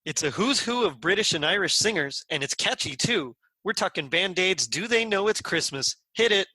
It's a who's who of British and Irish singers, and it's catchy, too. We're talking Band-Aids, Do They Know It's Christmas? Hit it.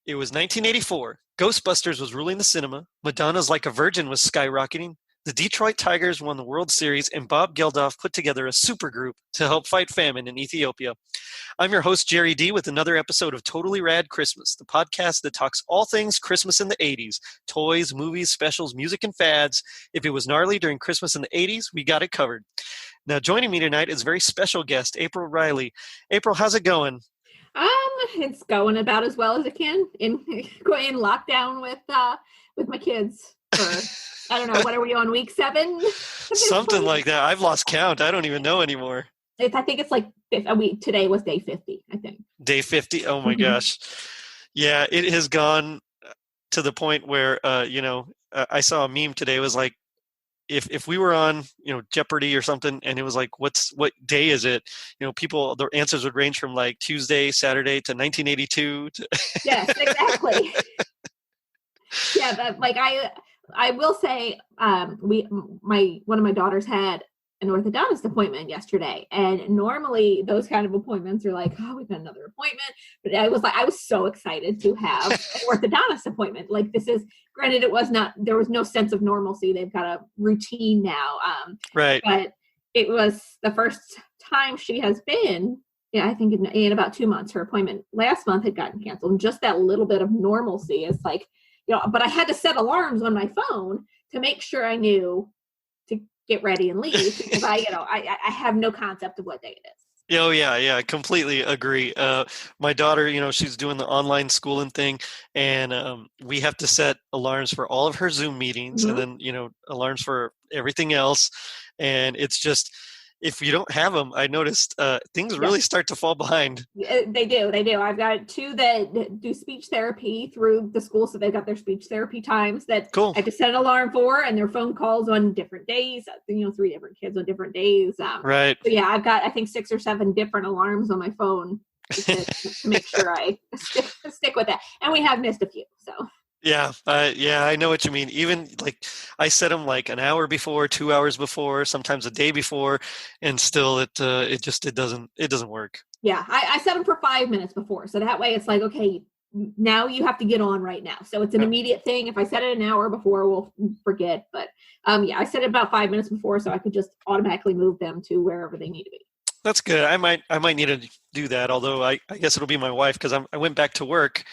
It was 1984. Ghostbusters was ruling the cinema. Madonna's Like a Virgin was skyrocketing. The Detroit Tigers won the World Series, and Bob Geldof put together a supergroup to help fight famine in Ethiopia. I'm your host, Jerry D., with another episode of Totally Rad Christmas, the podcast that talks all things Christmas in the 80s. Toys, movies, specials, music, and fads. If it was gnarly during Christmas in the 80s, we got it covered. Now, joining me tonight is a very special guest, April Ryley. April, how's it going? It's going about as well as it can in lockdown with my kids for, I don't know, what are we on, week 7? Something like that. I've lost count. I don't even know anymore. I think it's like a week. Today was day 50, I think. Day 50? Oh my gosh. Yeah, it has gone to the point where, I saw a meme today. It was like, if we were on, Jeopardy or something, and it was like, what day is it? People, the answers would range from like Tuesday, Saturday to 1982. Yes, exactly. Yeah, but like I will say, one of my daughters had an orthodontist appointment yesterday, and normally those kind of appointments are like, oh, we've got another appointment. But I was so excited to have an orthodontist appointment. Like, this is, granted, there was no sense of normalcy. They've got a routine now. Right. But it was the first time she has been, I think in about 2 months. Her appointment last month had gotten canceled, and just that little bit of normalcy is like, but I had to set alarms on my phone to make sure I knew to get ready and leave, because I have no concept of what day it is. Oh, yeah, completely agree. My daughter, she's doing the online schooling thing, and we have to set alarms for all of her Zoom meetings, and then, alarms for everything else. And it's just, if you don't have them, I noticed things really start to fall behind. They do. I've got 2 that do speech therapy through the school, so they've got their speech therapy times that cool. I have to set an alarm for, and their phone calls on different days. 3 different kids on different days. Right. So yeah, I've got, I think, 6 or 7 different alarms on my phone to make sure I stick with that. And we have missed a few, so. Yeah, I know what you mean. Even like I set them like an hour before, 2 hours before, sometimes a day before, and still it doesn't work. Yeah, I set them for 5 minutes before, so that way it's like, okay, now you have to get on right now. So it's an immediate thing. If I set it an hour before, we'll forget. But I set it about 5 minutes before, so I could just automatically move them to wherever they need to be. That's good. I might need to do that. Although I guess it'll be my wife, because I went back to work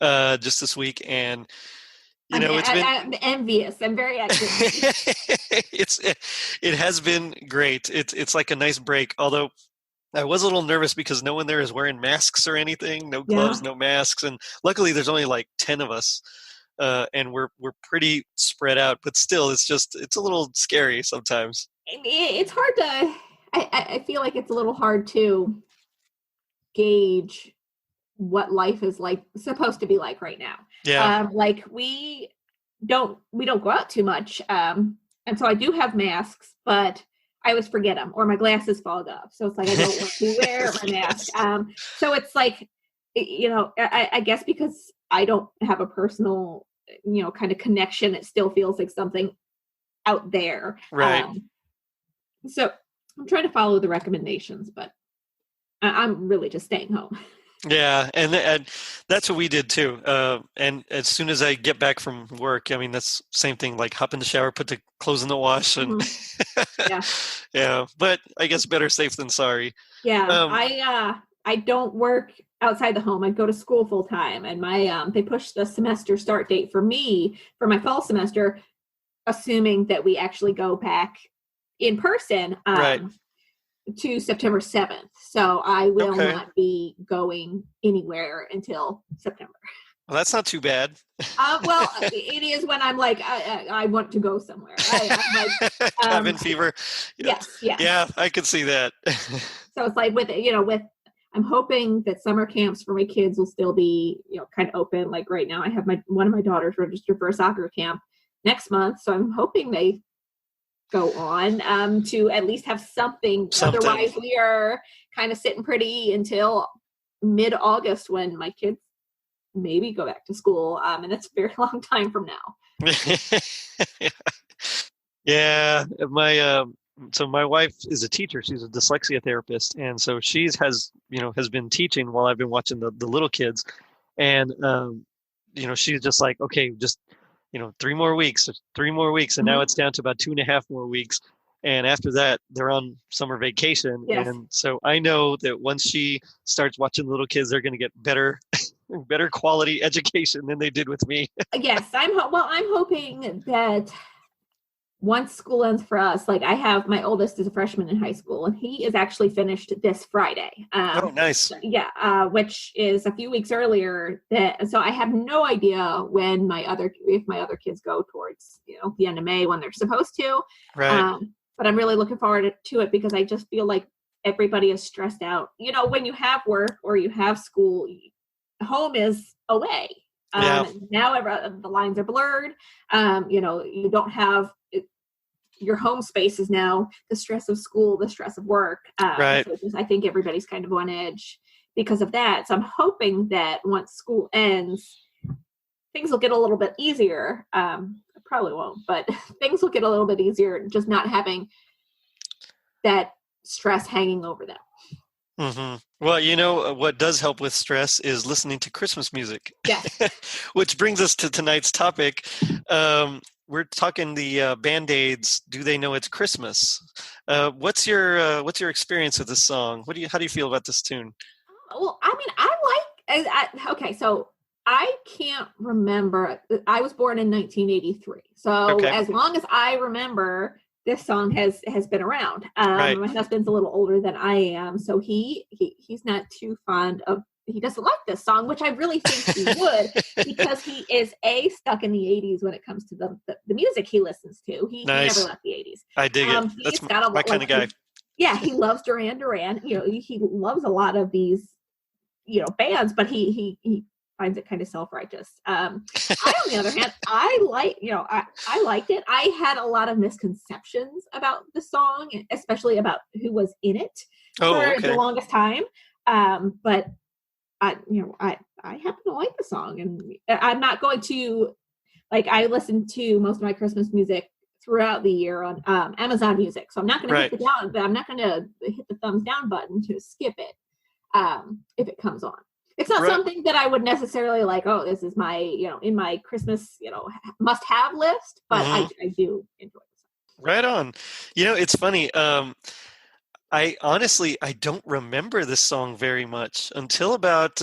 just this week, and I'm envious. I'm very anxious. It has been great. It's like a nice break. Although I was a little nervous because no one there is wearing masks or anything. No gloves, no masks, and luckily there's only like 10 of us, and we're pretty spread out. But still, it's a little scary sometimes. It's hard to. I feel like it's a little hard to gauge what life is like, supposed to be like right now. Yeah. Like we don't go out too much. And so I do have masks, but I always forget them, or my glasses fog off. So it's like, I don't want to wear my mask. So it's like, I guess because I don't have a personal, kind of connection, it still feels like something out there. Right. So I'm trying to follow the recommendations, but I'm really just staying home. Yeah, and that's what we did too. And as soon as I get back from work, I mean, that's the same thing, like hop in the shower, put the clothes in the wash, and yeah. But I guess better safe than sorry. Yeah, I don't work outside the home. I go to school full time, and my they pushed the semester start date for me for my fall semester, assuming that we actually go back in person. Right. to September 7th. So I will not be going anywhere until September. Well, that's not too bad. Well, it is when I'm like, I want to go somewhere. I'm like, cabin fever. Yes. Yeah, I could see that. So it's like with I'm hoping that summer camps for my kids will still be, kind of open. Like right now, I have one of my daughters registered for a soccer camp next month. So I'm hoping they go on to at least have something. Otherwise, we are kind of sitting pretty until mid-August when my kids maybe go back to school. And that's a very long time from now. Yeah. So my wife is a teacher. She's a dyslexia therapist. And so has been teaching while I've been watching the little kids. And, she's just like, okay, just, 3 more weeks. And now it's down to about 2.5 more weeks. And after that, they're on summer vacation. Yes. And so I know that once she starts watching little kids, they're going to get better quality education than they did with me. Yes. I'm hoping that once school ends for us, like I have my oldest is a freshman in high school, and he is actually finished this Friday. Oh, nice. Yeah. Which is a few weeks earlier. So I have no idea when if my other kids go towards, the end of May when they're supposed to. Right. But I'm really looking forward to it because I just feel like everybody is stressed out. When you have work or you have school, home is away. Now the lines are blurred. You don't have your home space is now the stress of school, the stress of work. Right. So I think everybody's kind of on edge because of that. So I'm hoping that once school ends, things will get a little bit easier. Probably won't, but things will get a little bit easier, just not having that stress hanging over them. Mm-hmm. Well, what does help with stress is listening to Christmas music. Yes. Which brings us to tonight's topic. We're talking the Band-Aids. Do they know it's Christmas? What's your experience with this song? How do you feel about this tune? Well, I mean, okay, so I can't remember. I was born in 1983. So as long as I remember, this song has been around. Right. My husband's a little older than I am. So he's not too fond of, he doesn't like this song, which I really think he would, because he is stuck in the 80s when it comes to the music he listens to. He never left the 80s. I dig it. That's my kind of guy. Yeah, he loves Duran Duran. He loves a lot of these, bands, but he finds it kind of self-righteous. I, on the other hand, I liked it. I had a lot of misconceptions about the song, especially about who was in it for the longest time. But I happen to like the song, and I'm not going to, I listen to most of my Christmas music throughout the year on Amazon Music, so I'm not going to hit the thumbs down button to skip it if it comes on. It's not something that I would necessarily like, oh, this is my, in my Christmas, must-have list, but I do enjoy this. Right on. It's funny. I don't remember this song very much until about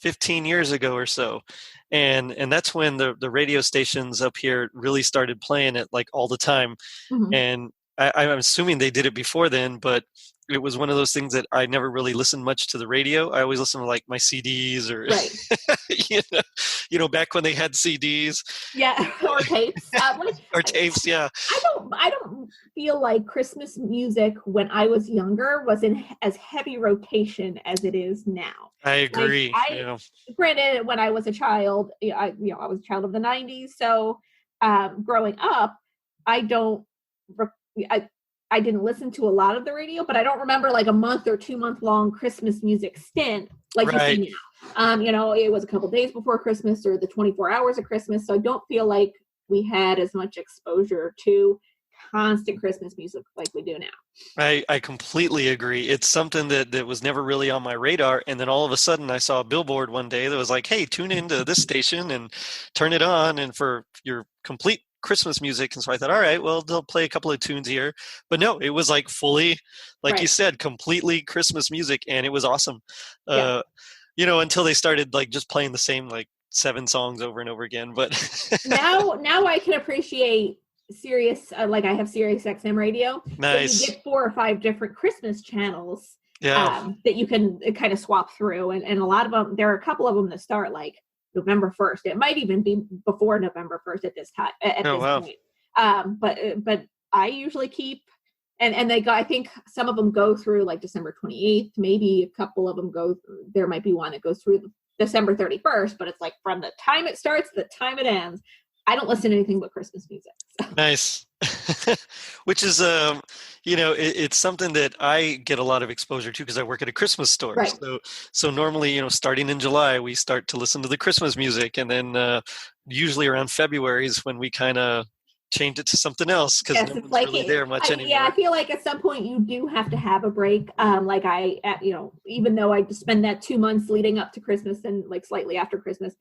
15 years ago or so. And that's when the radio stations up here really started playing it like all the time. Mm-hmm. And I'm assuming they did it before then, but it was one of those things that I never really listened much to the radio. I always listened to like my CDs or, back when they had CDs. Yeah, or tapes. Or tapes, yeah. I don't feel like Christmas music when I was younger was in as heavy rotation as it is now. I agree. Granted, when I was a child, I was a child of the 90s. So growing up, I didn't listen to a lot of the radio, but I don't remember like a month or 2 month long Christmas music stint like you see now. It was a couple days before Christmas or the 24 hours of Christmas. So I don't feel like we had as much exposure to constant Christmas music like we do now. I completely agree. It's something that was never really on my radar. And then all of a sudden I saw a billboard one day that was like, hey, tune into this station and turn it on. And for your complete Christmas music. And so I thought, all right, well, they'll play a couple of tunes here. But no, it was like fully, like you said, completely Christmas music. And it was awesome. Until they started like just playing the same like 7 songs over and over again. But now I can appreciate Sirius, like I have Sirius XM radio. Nice. So you get 4 or 5 different Christmas channels that you can kind of swap through. And a lot of them, there are a couple of them that start like November 1st. It might even be before November 1st at this time, point. But I usually keep, and they go, I think some of them go through like December 28th, maybe a couple of them there might be one that goes through December 31st, but it's like from the time it starts to the time it ends. I don't listen to anything but Christmas music. So. Nice. Which is, it's something that I get a lot of exposure to because I work at a Christmas store. Right. So normally, starting in July, we start to listen to the Christmas music. And then usually around February is when we kind of change it to something else because no one's really there much anymore. Yeah, I feel like at some point you do have to have a break. Like even though I just spend that 2 months leading up to Christmas and like slightly after Christmas,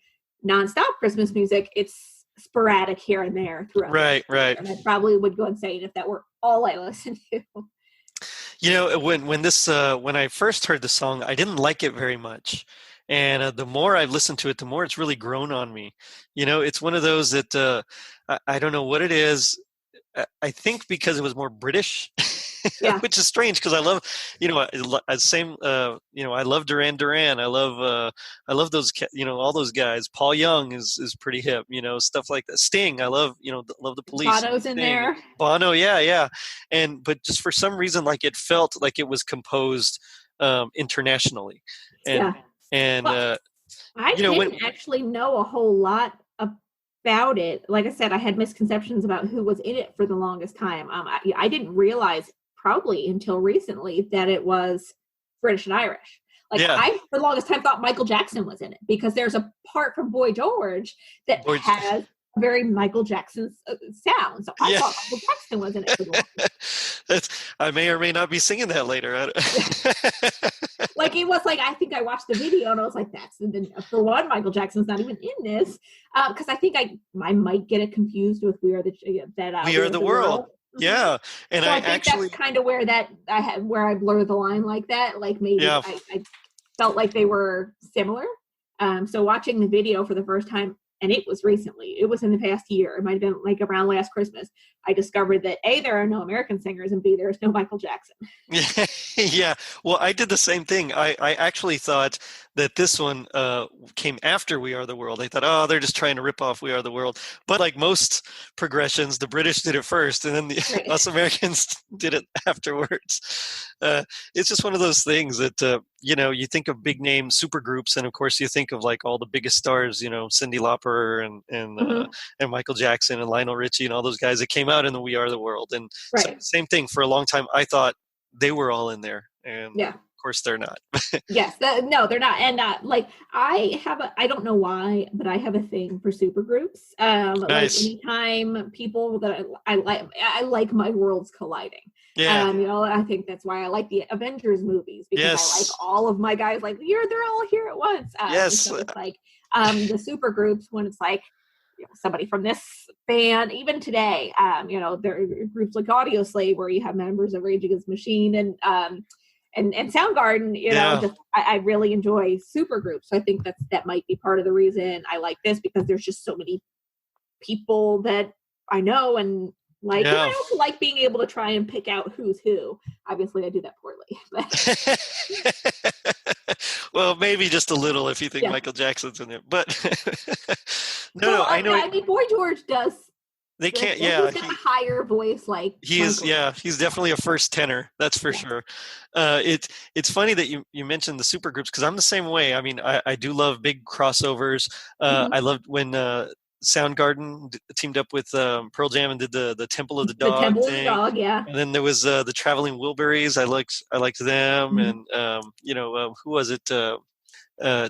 nonstop Christmas music, it's sporadic here and there throughout. Right. And I probably would go insane if that were all I listened to. When I first heard the song, I didn't like it very much. And the more I've listened to it, the more it's really grown on me. It's one of those that I don't know what it is. I think because it was more British, which is strange because I love, I love Duran Duran. I love those, all those guys. Paul Young is pretty hip, stuff like that. Sting, I love, love the Police. Bono's in there. Bono, yeah. But just for some reason, like it felt like it was composed internationally. I didn't actually know a whole lot about it. Like I said, I had misconceptions about who was in it for the longest time. I didn't realize probably until recently that it was British and Irish. I, for the longest time, thought Michael Jackson was in it because there's a part from Boy George that has a very Michael Jackson sound. So I thought Michael Jackson was in it for the longest. I may or may not be singing that later. Like it was like, I think I watched the video and I was like, for one, Michael Jackson's not even in this. Because I think I might get it confused with We Are the World. Yeah. And so I think that's kind of where where I blur the line like that. Like maybe I felt like they were similar. So watching the video for the first time, and it was recently, it was in the past year, it might have been like around last Christmas, I discovered that A, there are no American singers, and B, there is no Michael Jackson. Yeah. Well, I did the same thing. I actually thought that this one came after We Are the World. I thought, they're just trying to rip off We Are the World. But like most progressions, the British did it first, and then us Americans did it afterwards. It's just one of those things that, you think of big name supergroups, and of course you think of like all the biggest stars, Cyndi Lauper and Michael Jackson and Lionel Richie and all those guys that came out in the We Are the World. And so, same thing, for a long time I thought they were all in there, and of course they're not. Yes, no, they're not. And like I don't know why, but I have a thing for supergroups. Nice. Like anytime people that I like my worlds colliding. Yeah. I think that's why I like the Avengers movies, because I like all of my guys like they're all here at once. Yes. So it's like the supergroups when it's like somebody from this band, even today, there are groups like Audio Slave where you have members of Rage Against the Machine and Soundgarden, I really enjoy supergroups. So I think that might be part of the reason I like this, because there's just so many people that I know and like. And I also like being able to try and pick out who's who. Obviously, I do that poorly. Well, maybe just a little if you think Michael Jackson's in there, but no, I know. I mean, Boy George does. They can't. He's got a higher voice, like he is. Yeah, he's definitely a first tenor. That's for sure. It's funny that you mentioned the supergroups, because I'm the same way. I mean, I do love big crossovers. I loved when Soundgarden teamed up with Pearl Jam and did the Temple of the Dog. The Temple of the Dog, yeah. And then there was the Traveling Wilburys. I liked them, and who was it?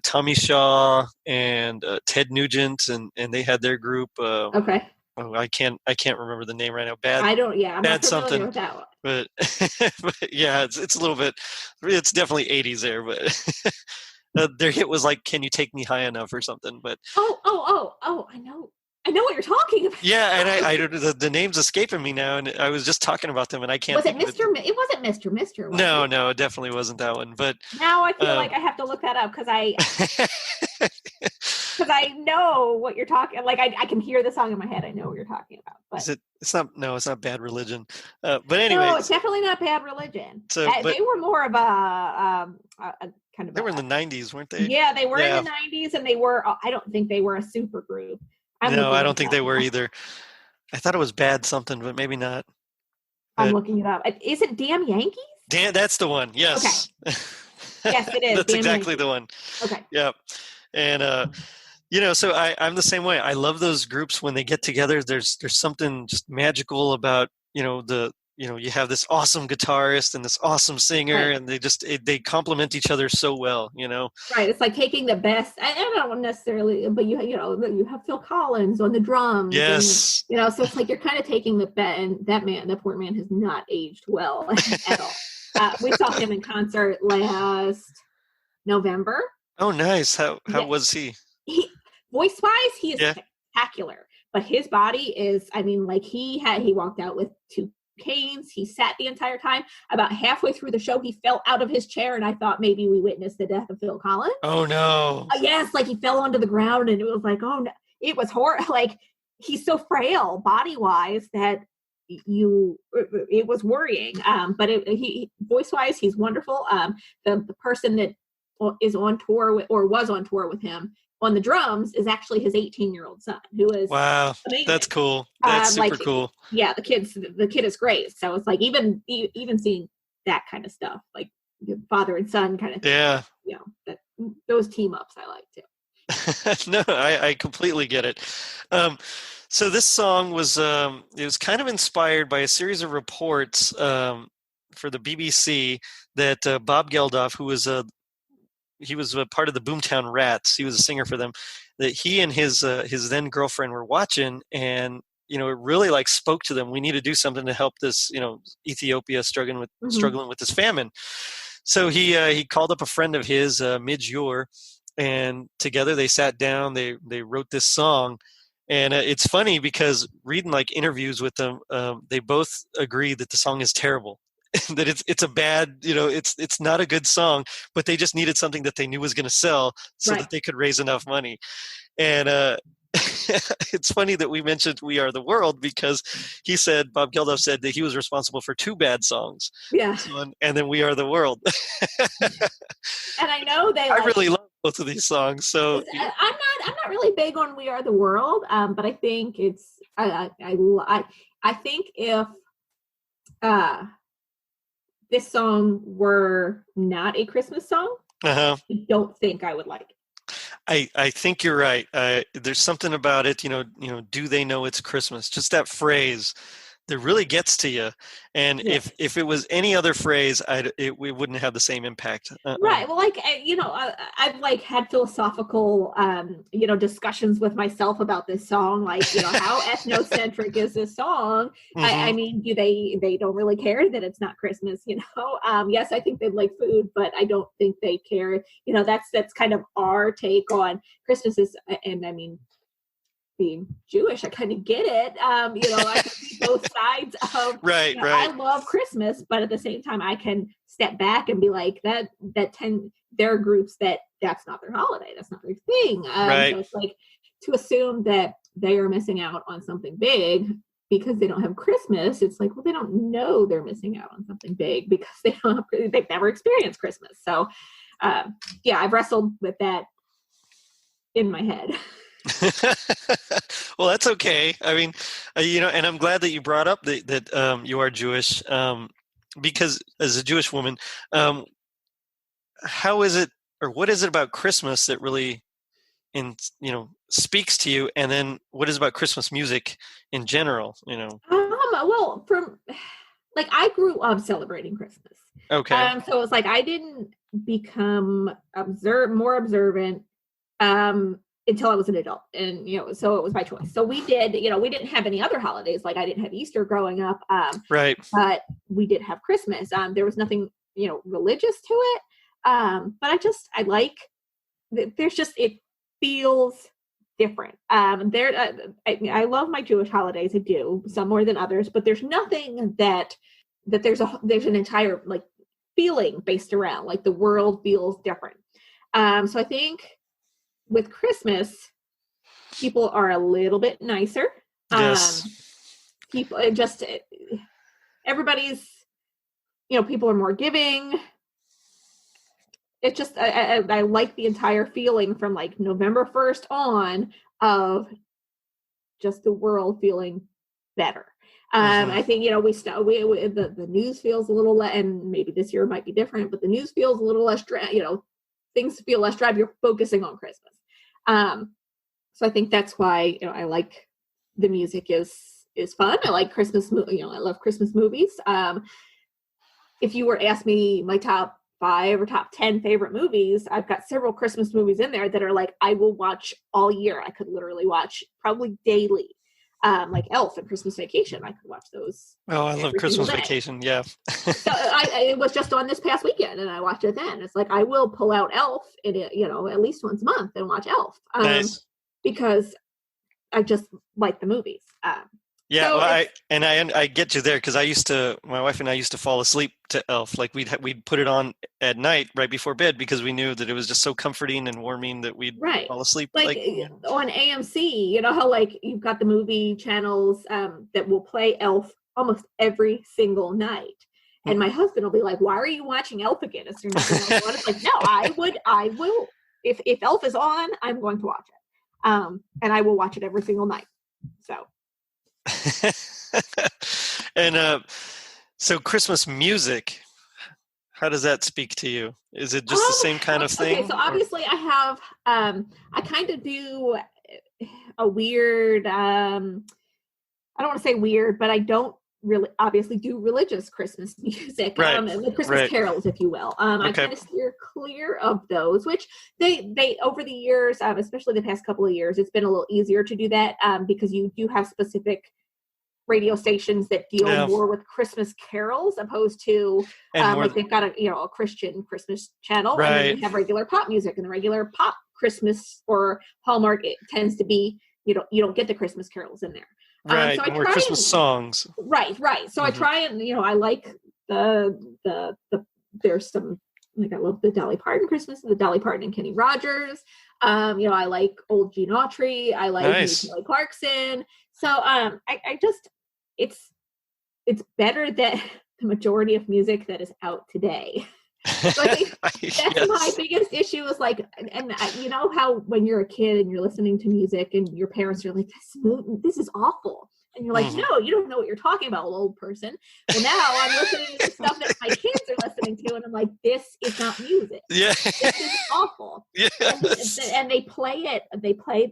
Tommy Shaw and Ted Nugent, and they had their group. Okay. Oh, I can't remember the name right now. Bad. I don't. Yeah, I'm bad not familiar something. with that one. But yeah, it's a little bit. It's definitely 80s there, but their hit was like "Can You Take Me High Enough" or something. But I know what you're talking about. Yeah, and I the name's escaping me now, and I was just talking about them, and I can't. Was it Mr. It wasn't Mr. Mister. No, it definitely wasn't that one. But now I feel like I have to look that up, because because I know what you're talking. Like I can hear the song in my head. I know what you're talking about. But It's not. No, it's not Bad Religion. But anyway, no, it's definitely not Bad Religion. So, they were more of a kind of. They were in the '90s, weren't they? Yeah, they were in the '90s, and they were. I don't think they were a super group. No, I don't think they were either. I thought it was Bad something, but maybe not. I'm looking it up. Is it Damn Yankees? That's the one. Yes. Okay. Yes, it is. That's exactly the one. Okay. Yeah. And so I'm the same way. I love those groups when they get together. There's something just magical about, you have this awesome guitarist and this awesome singer, and they complement each other so well, Right. It's like taking the best. I don't necessarily, but you have Phil Collins on the drums. Yes. And, so it's like you're kind of taking the bet, and that poor man has not aged well at all. We saw him in concert last November. Oh, nice. How was he? Voice-wise, he is spectacular, but his body is, he walked out with 2 canes. He sat the entire time. About halfway through the show, he fell out of his chair, and I thought maybe we witnessed the death of Phil Collins. Oh, no. Yes, like he fell onto the ground, and it was like, oh, no. It was horrible. Like, he's so frail body-wise that it was worrying. But voice-wise, he's wonderful. The person that is on tour with, or was on tour with him on the drums, is actually his 18-year-old son, who is amazing. That's cool. That's super cool. Yeah, the kid is great. So it's like even seeing that kind of stuff, like father and son kind of thing. Yeah. Those team ups I like too. No, I completely get it. So this song was it was kind of inspired by a series of reports for the BBC that Bob Geldof, who was he was a part of the Boomtown Rats. He was a singer for them. That he and his then girlfriend were watching, and it really like spoke to them. We need to do something to help this, Ethiopia struggling with this famine. So he called up a friend of his, Midge Ure, and together they sat down. They wrote this song, and it's funny because reading like interviews with them, they both agree that the song is terrible. That it's a bad, it's not a good song, but they just needed something that they knew was going to sell so that they could raise enough money. And it's funny that we mentioned We Are the World, because Bob Geldof said that he was responsible for 2 bad songs. Yeah. And then We Are the World. And I know I really love both of these songs. So I'm not really big on We Are the World, but I think it's I think if this song were not a Christmas song, I don't think I would like it. I think you're right. There's something about it, do they know it's Christmas? Just that phrase that really gets to you. And if it was any other phrase, we wouldn't have the same impact. Right. Well, I've like had philosophical, discussions with myself about this song. Like, how ethnocentric is this song? Mm-hmm. I mean, they don't really care that it's not Christmas, Yes, I think they like food, but I don't think they care. That's kind of our take on Christmas is, and I mean, being Jewish, I kind of get it. I can see both sides of right. I love Christmas, but at the same time, I can step back and be like there are groups that's not their holiday, that's not their thing. Right. So it's like to assume that they are missing out on something big because they don't have Christmas. It's like, well, they don't know they're missing out on something big because they've never experienced Christmas. So, I've wrestled with that in my head. Well, that's okay. I mean, and I'm glad that you brought up that you are Jewish, because as a Jewish woman, how is it, or what is it about Christmas that really, speaks to you? And then what is it about Christmas music in general? Well, I grew up celebrating Christmas. Okay. So it was like I didn't become more observant. Until I was an adult, and so it was my choice. So we didn't have any other holidays. Like I didn't have Easter growing up, right? But we did have Christmas. There was nothing religious to it, but I like. There's just, it feels different. I love my Jewish holidays. I do, some more than others, but there's nothing that there's an entire like feeling based around, like the world feels different. So I think with Christmas, people are a little bit nicer. Yes. People everybody's, people are more giving. It's just, I like the entire feeling from like November 1st on of just the world feeling better. I think, the news feels a little less, and maybe this year might be different, but the news feels a little less, things feel less dry. You're focusing on Christmas. So I think that's why, I like the music is fun. I like Christmas, I love Christmas movies. If you were to ask me my top 5 or top 10 favorite movies, I've got several Christmas movies in there that are like, I will watch all year. I could literally watch probably daily. Like Elf and Christmas Vacation. I could watch those. Oh, I love Christmas Vacation. Yeah. So it was just on this past weekend and I watched it then. It's like, I will pull out Elf in it, at least once a month and watch Elf. Nice. Because I just like the movies. Yeah, so I get you there because my wife and I used to fall asleep to Elf. Like we'd put it on at night right before bed because we knew that it was just so comforting and warming that we'd fall asleep. Like on AMC, you know how like you've got the movie channels that will play Elf almost every single night. And my husband will be like, "Why are you watching Elf again? Is there nothing else on?" It's like, no, I will. If Elf is on, I'm going to watch it. And I will watch it every single night. So. And so Christmas music, how does that speak to you? Is it just the same kind of thing? Okay, so obviously I have I kind of do a weird I don't want to say weird, but I don't really obviously do religious Christmas music, the Christmas carols, if you will. I kind of steer clear of those, which they over the years, especially the past couple of years, it's been a little easier to do that because you do have specific radio stations that deal more with Christmas carols opposed to like they've got a Christian Christmas channel, and then you have regular pop music, and the regular pop Christmas or Hallmark, it tends to be you don't get the Christmas carols in there. Right, so more Christmas songs. Right. So I try and I like the there's some, like I love the Dolly Parton Christmas, the Dolly Parton and Kenny Rogers. I like old Gene Autry. I like Kelly Clarkson. So I just it's better than the majority of music that is out today. So I think that's my biggest issue is like, and you know how when you're a kid and you're listening to music and your parents are like, this is awful. And you're like, no, you don't know what you're talking about, old person. Well, now I'm listening to stuff that my kids are listening to, and I'm like, this is not music. Yeah. This is awful. Yes. And they play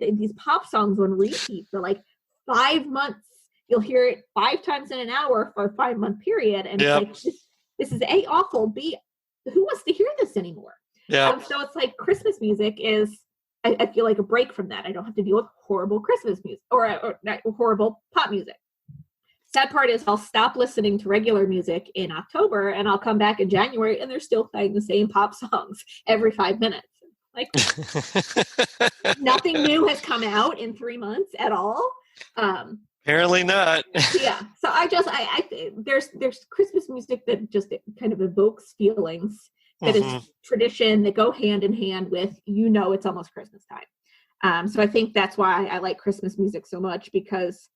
these pop songs on repeat for like 5 months. You'll hear it 5 times in an hour for a 5-month period. And it's like, this is A, awful, B, who wants to hear this anymore? Yeah. So it's like Christmas music is, I feel like a break from that. I don't have to deal with horrible Christmas music or horrible pop music. Sad part is I'll stop listening to regular music in October and I'll come back in January and they're still playing the same pop songs every 5 minutes. Like nothing new has come out in 3 months at all. Apparently not. Yeah. So there's Christmas music that just kind of evokes feelings that is tradition that go hand in hand with, it's almost Christmas time. So I think that's why I like Christmas music so much, because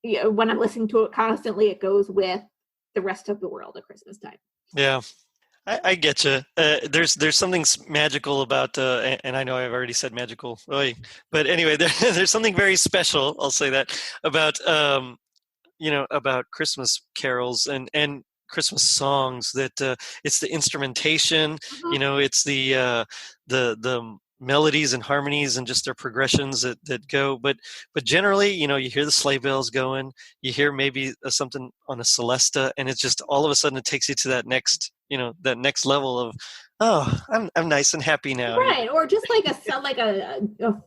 when I'm listening to it constantly, it goes with the rest of the world at Christmas time. Yeah. I get you. There's something magical about, and I know I've already said magical, but anyway, there's something very special, I'll say that, about, about Christmas carols and Christmas songs, that it's the instrumentation, it's the melodies and harmonies and just their progressions that go, but generally, you hear the sleigh bells going, you hear maybe something on a celesta, and it's just all of a sudden it takes you to that next level of, I'm nice and happy now. Right. Or just like a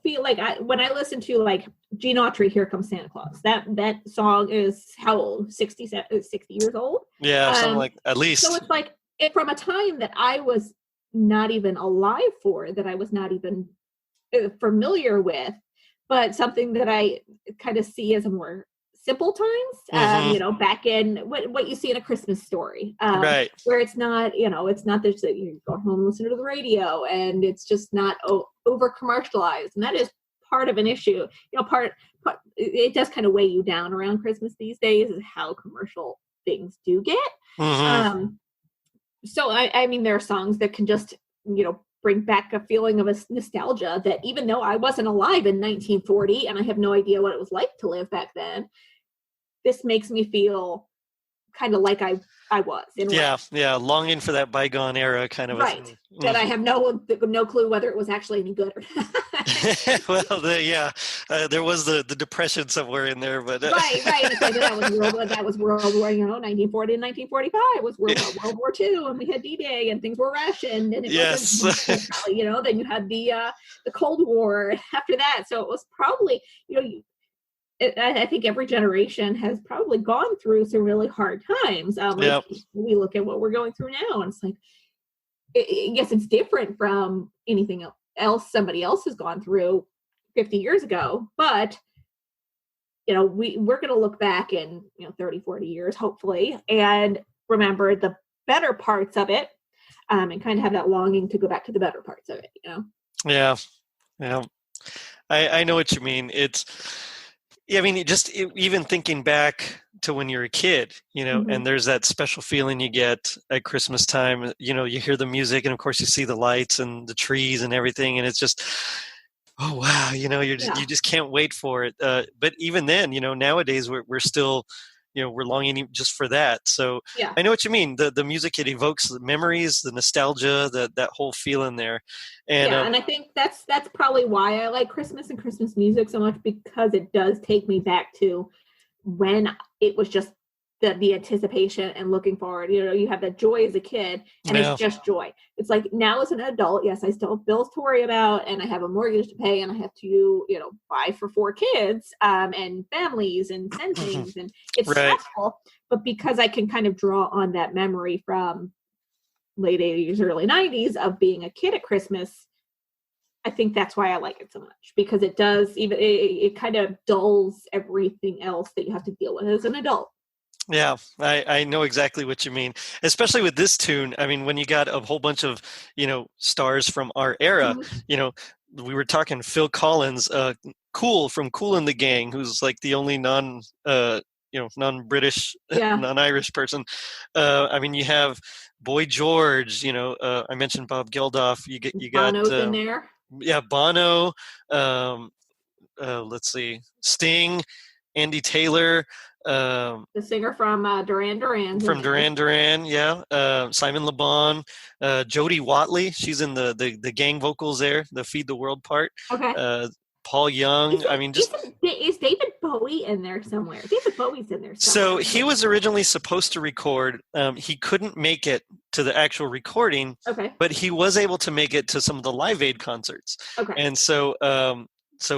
feel like when I listen to like Gene Autry, Here Comes Santa Claus, that song is how old? 60 years old? Yeah. Something like, at least. So it's like from a time that I was not even alive for, that I was not even familiar with, but something that I kind of see as a more simple times, you know, back in what you see in A Christmas Story, right. where it's not, you know, it's not that you go home and listen to the radio, and it's just not over commercialized, and that is part of an issue. You know, it does kind of weigh you down around Christmas these days, is how commercial things do get. So I mean, there are songs that can just, you know, bring back a feeling of a nostalgia that, even though I wasn't alive in 1940 and I have no idea what it was like to live back then, this makes me feel kind of like I was. Yeah, longing for that bygone era kind of right. a thing. That I have no clue whether it was actually any good or not. Well, there was the depression somewhere in there, but right. It's like that was World War, you know, 1940 and 1945 was World War II, and we had D-Day, and things were rationed, and it wasn't, you know. Then you had the Cold War after that, so it was probably, you know. I think every generation has probably gone through some really hard times. We look at what we're going through now, and it's like, yes, it's different from anything else somebody else has gone through 50 years ago, but, you know, we're going to look back in, you know, 30, 40 years, hopefully, and remember the better parts of it, and kind of have that longing to go back to the better parts of it, you know? Yeah. I know what you mean. I mean, even thinking back to when you're a kid, you know, and there's that special feeling you get at Christmas time. You know, you hear the music, and of course you see the lights and the trees and everything, and it's just, oh wow, you know, you just can't wait for it. But even then, you know, nowadays we're still, you know, we're longing just for that. So I know what you mean. The music, it evokes the memories, the nostalgia, that whole feeling there. And and I think that's probably why I like Christmas and Christmas music so much, because it does take me back to when it was just the anticipation and looking forward. You know, you have that joy as a kid, and it's just joy. It's like, now as an adult, yes, I still have bills to worry about, and I have a mortgage to pay, and I have to, you know, buy for 4 kids, and families, and send things, and it's stressful. But because I can kind of draw on that memory from late 80s, early 90s of being a kid at Christmas, I think that's why I like it so much, because it does, even it kind of dulls everything else that you have to deal with as an adult. Yeah, I know exactly what you mean, especially with this tune. I mean, when you got a whole bunch of, you know, stars from our era, you know, we were talking Phil Collins, Cool from Kool and the Gang, who's like the only non-British, non-Irish person. I mean, you have Boy George, you know, I mentioned Bob Geldof. You got Bono's in there. Yeah, Bono. Let's see, Sting, Andy Taylor. The singer from Duran Duran. From Duran Duran, Simon Le Bon, Jody Watley. She's in the gang vocals there, the Feed the World part. Okay. Paul Young. Is David Bowie in there somewhere? David Bowie's in there So somewhere. he was originally supposed to record. He couldn't make it to the actual recording. Okay. But he was able to make it to some of the Live Aid concerts. Okay. And so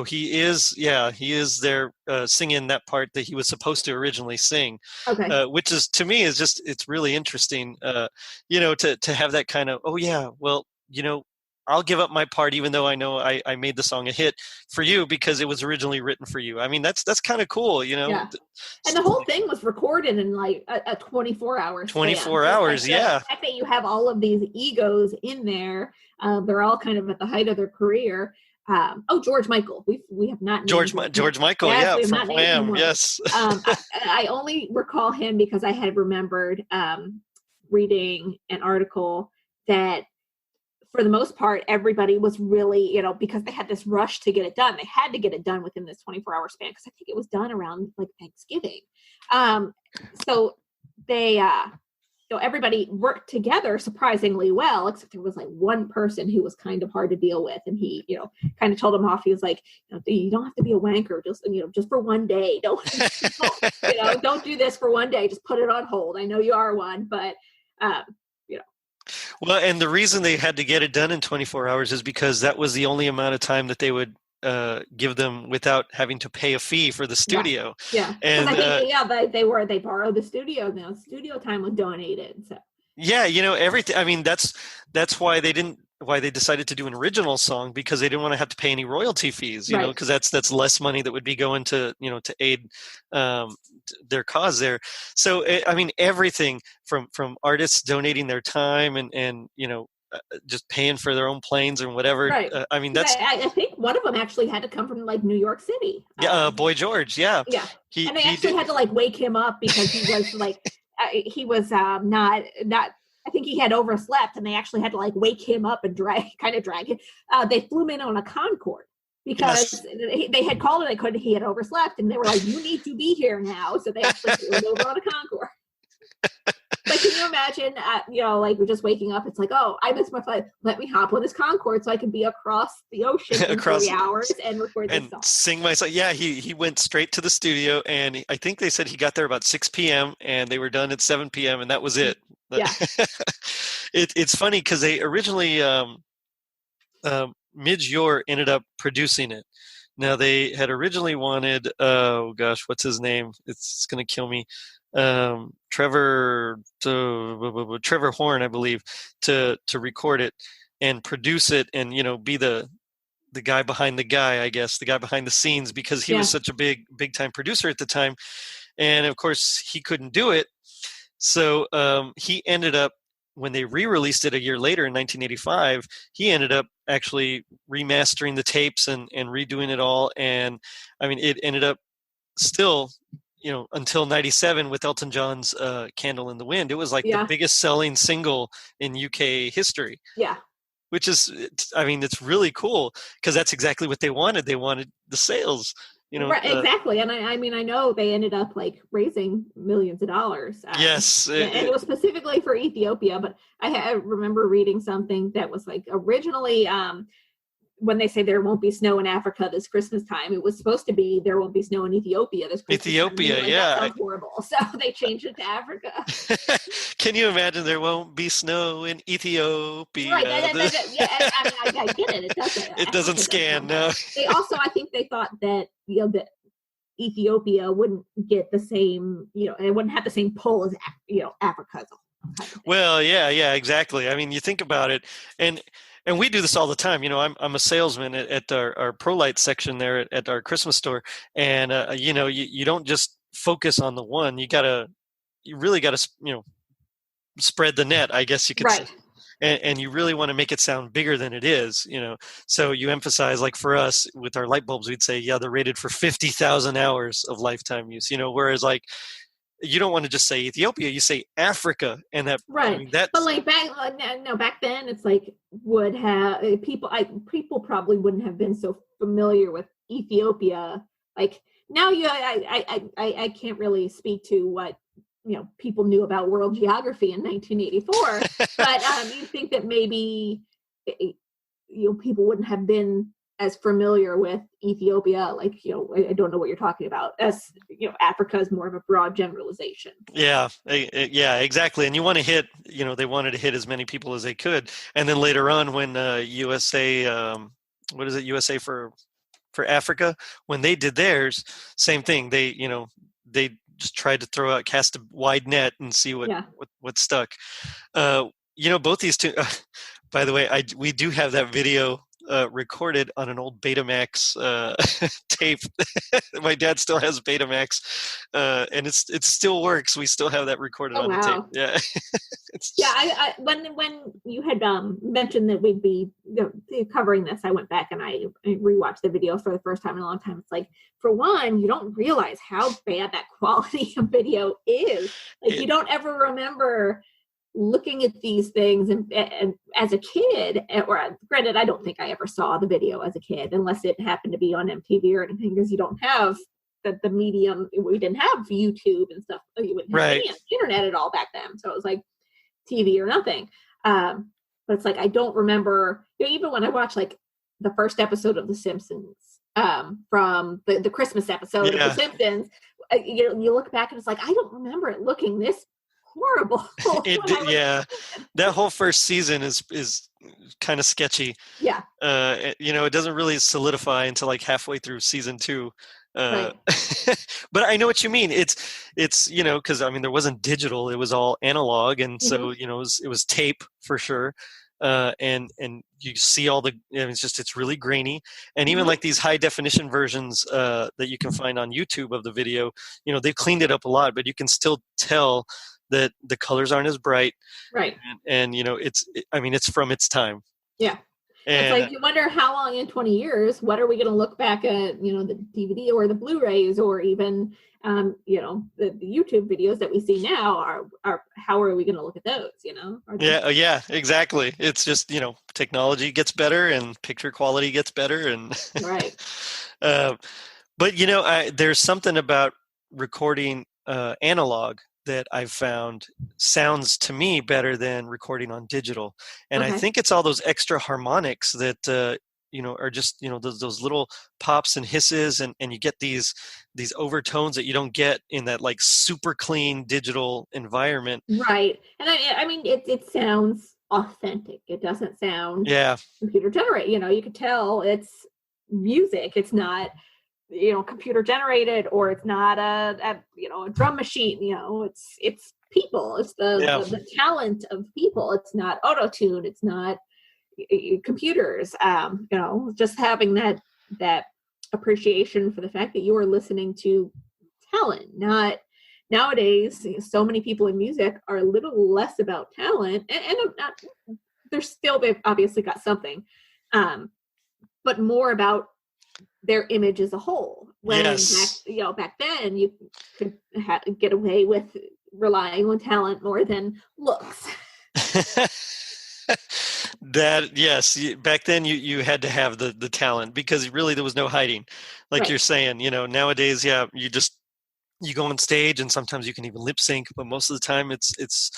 he is there singing that part that he was supposed to originally sing. Okay. Which is, to me, is just, it's really interesting, you know, to have that kind of, oh yeah, well, you know, I'll give up my part, even though I know I made the song a hit for you because it was originally written for you. I mean, that's kind of cool, you know. Yeah. And the whole thing was recorded in like a 24 hours. 24 hours, like the fact that you have all of these egos in there, they're all kind of at the height of their career. George Michael. We have not named George Michael, from Wham, yes. I only recall him because I had remembered reading an article that, for the most part, everybody was really, you know, because they had this rush to get it done. They had to get it done within this 24-hour span, because I think it was done around like Thanksgiving. So they, you know, everybody worked together surprisingly well, except there was like one person who was kind of hard to deal with, and he, you know, kind of told him off. He was like, you don't have to be a wanker, just for one day. Don't do this for one day. Just put it on hold. I know you are one, but Well, and the reason they had to get it done in 24 hours is because that was the only amount of time that they would give them without having to pay a fee for the studio. Yeah. And I think, they borrowed the studio. Now studio time was donated. So. Yeah, you know, everything. I mean, that's why they didn't why they decided to do an original song, because they didn't want to have to pay any royalty fees, you know, because that's less money that would be going to, you know, to aid their cause there. So I mean, everything from artists donating their time and you know, just paying for their own planes and whatever. Right. I mean, that's. I think one of them actually had to come from like New York City. Yeah, Boy George. Yeah. Yeah. And they actually had to like wake him up because he was like, he was not. I think he had overslept, and they actually had to like wake him up and drag him. They flew him in on a Concorde because they had called it. He had overslept, and they were like, "You need to be here now." So they actually flew him over on a Concorde. Like, can you imagine, you know, like we're just waking up. It's like, oh, I missed my flight. Let me hop on this Concorde so I can be across the ocean in 3 hours and record this song. Sing my song. Yeah, he went straight to the studio, and I think they said he got there about 6 p.m. and they were done at 7 p.m. and that was it. Yeah. It's funny because they originally, Midge Ure ended up producing it. Now, they had originally wanted, oh gosh, what's his name? It's going to kill me. Trevor Horn, I believe, to record it and produce it, and you know, be the guy behind the guy, I guess, the guy behind the scenes, because he was such a big time producer at the time, and of course he couldn't do it. So he ended up, when they re-released it a year later in 1985, he ended up actually remastering the tapes and redoing it all, and I mean, it ended up still, you know, until 97 with Elton John's Candle in the Wind. It was like the biggest selling single in UK history. Yeah. Which is, I mean, it's really cool because that's exactly what they wanted. They wanted the sales, you know. Right, exactly. And I mean, I know they ended up like raising millions of dollars. Yes. And it was specifically for Ethiopia, but I remember reading something that was like originally, when they say there won't be snow in Africa this Christmas time, it was supposed to be there won't be snow in Ethiopia this Christmas time. Like, yeah. That sounds horrible. So they changed it to Africa. Can you imagine there won't be snow in Ethiopia? Right. I mean, I get it. It doesn't scan, no. They also, I think they thought that, you know, that Ethiopia wouldn't get the same, you know, it wouldn't have the same pull as, you know, Africa. Well, yeah, exactly. I mean, you think about it, and we do this all the time. You know, I'm a salesman at our ProLight section there at our Christmas store, and you know, you don't just focus on the one. You really gotta, you know, spread the net, I guess you could say. And you really want to make it sound bigger than it is, you know. So you emphasize, like for us with our light bulbs, we'd say, yeah, they're rated for 50,000 hours of lifetime use, you know. Whereas like, you don't want to just say Ethiopia, you say Africa, and that right. I mean, that's, but like back then, it's like people probably wouldn't have been so familiar with Ethiopia. Like now, I can't really speak to what, you know, people knew about world geography in 1984, but you think that maybe you know, people wouldn't have been as familiar with Ethiopia, like, you know, I don't know what you're talking about. As you know, Africa is more of a broad generalization. Yeah, exactly. And you want to hit, you know, they wanted to hit as many people as they could. And then later on, when USA, what is it, USA for Africa, when they did theirs, same thing. They, you know, they just tried to cast a wide net and see what stuck. You know, both these two. By the way, we do have that video recorded on an old Betamax tape. My dad still has Betamax, and it still works. We still have that recorded on the tape. Yeah. I when you had mentioned that we'd be, you know, covering this, I went back and I rewatched the video for the first time in a long time. It's like, for one, you don't realize how bad that quality of video is. Like, you don't ever remember looking at these things and as a kid, or granted, I don't think I ever saw the video as a kid unless it happened to be on MTV or anything, because you don't have the medium. We didn't have YouTube and stuff. You wouldn't have the internet at all back then. So it was like TV or nothing. But it's like, I don't remember, you know, even when I watched like the first episode of The Simpsons, from the Christmas episode of The Simpsons, you know, you look back and it's like, I don't remember it looking this horrible. That whole first season is kind of sketchy. You know, it doesn't really solidify until like halfway through season 2. But I know what you mean. It's you know, because I mean, there wasn't digital, it was all analog, and so you know, it was tape for sure. and you see all the, it's really grainy. And even Mm-hmm. like these high definition versions that you can find on YouTube of the video, they've cleaned it up a lot, but you can still tell that the colors aren't as bright. Right. And it's from its time. Yeah. And it's like, you wonder how long in 20 years, what are we going to look back at, the DVD or the Blu-rays, or even, the YouTube videos that we see now are how are we going to look at those, Yeah, exactly. It's just, technology gets better and picture quality gets better. And right. But, there's something about recording analog that I've found sounds to me better than recording on digital. And Okay. I think it's all those extra harmonics that, are just, those little pops and hisses, and you get these overtones that you don't get in that like super clean digital environment. Right. And I mean, it sounds authentic. It doesn't sound computer generated. You could tell it's music. It's not, computer generated, or it's not a drum machine. It's people. It's the talent of people. It's not auto-tune. It's not computers. Just having that appreciation for the fact that you are listening to talent. Not nowadays, so many people in music are a little less about talent, and not, they're still, they've obviously got something, but more about their image as a whole. When back then you could get away with relying on talent more than looks. Back then you had to have the talent, because really there was no hiding, like right. You're saying. Nowadays, you go on stage and sometimes you can even lip sync, but most of the time it's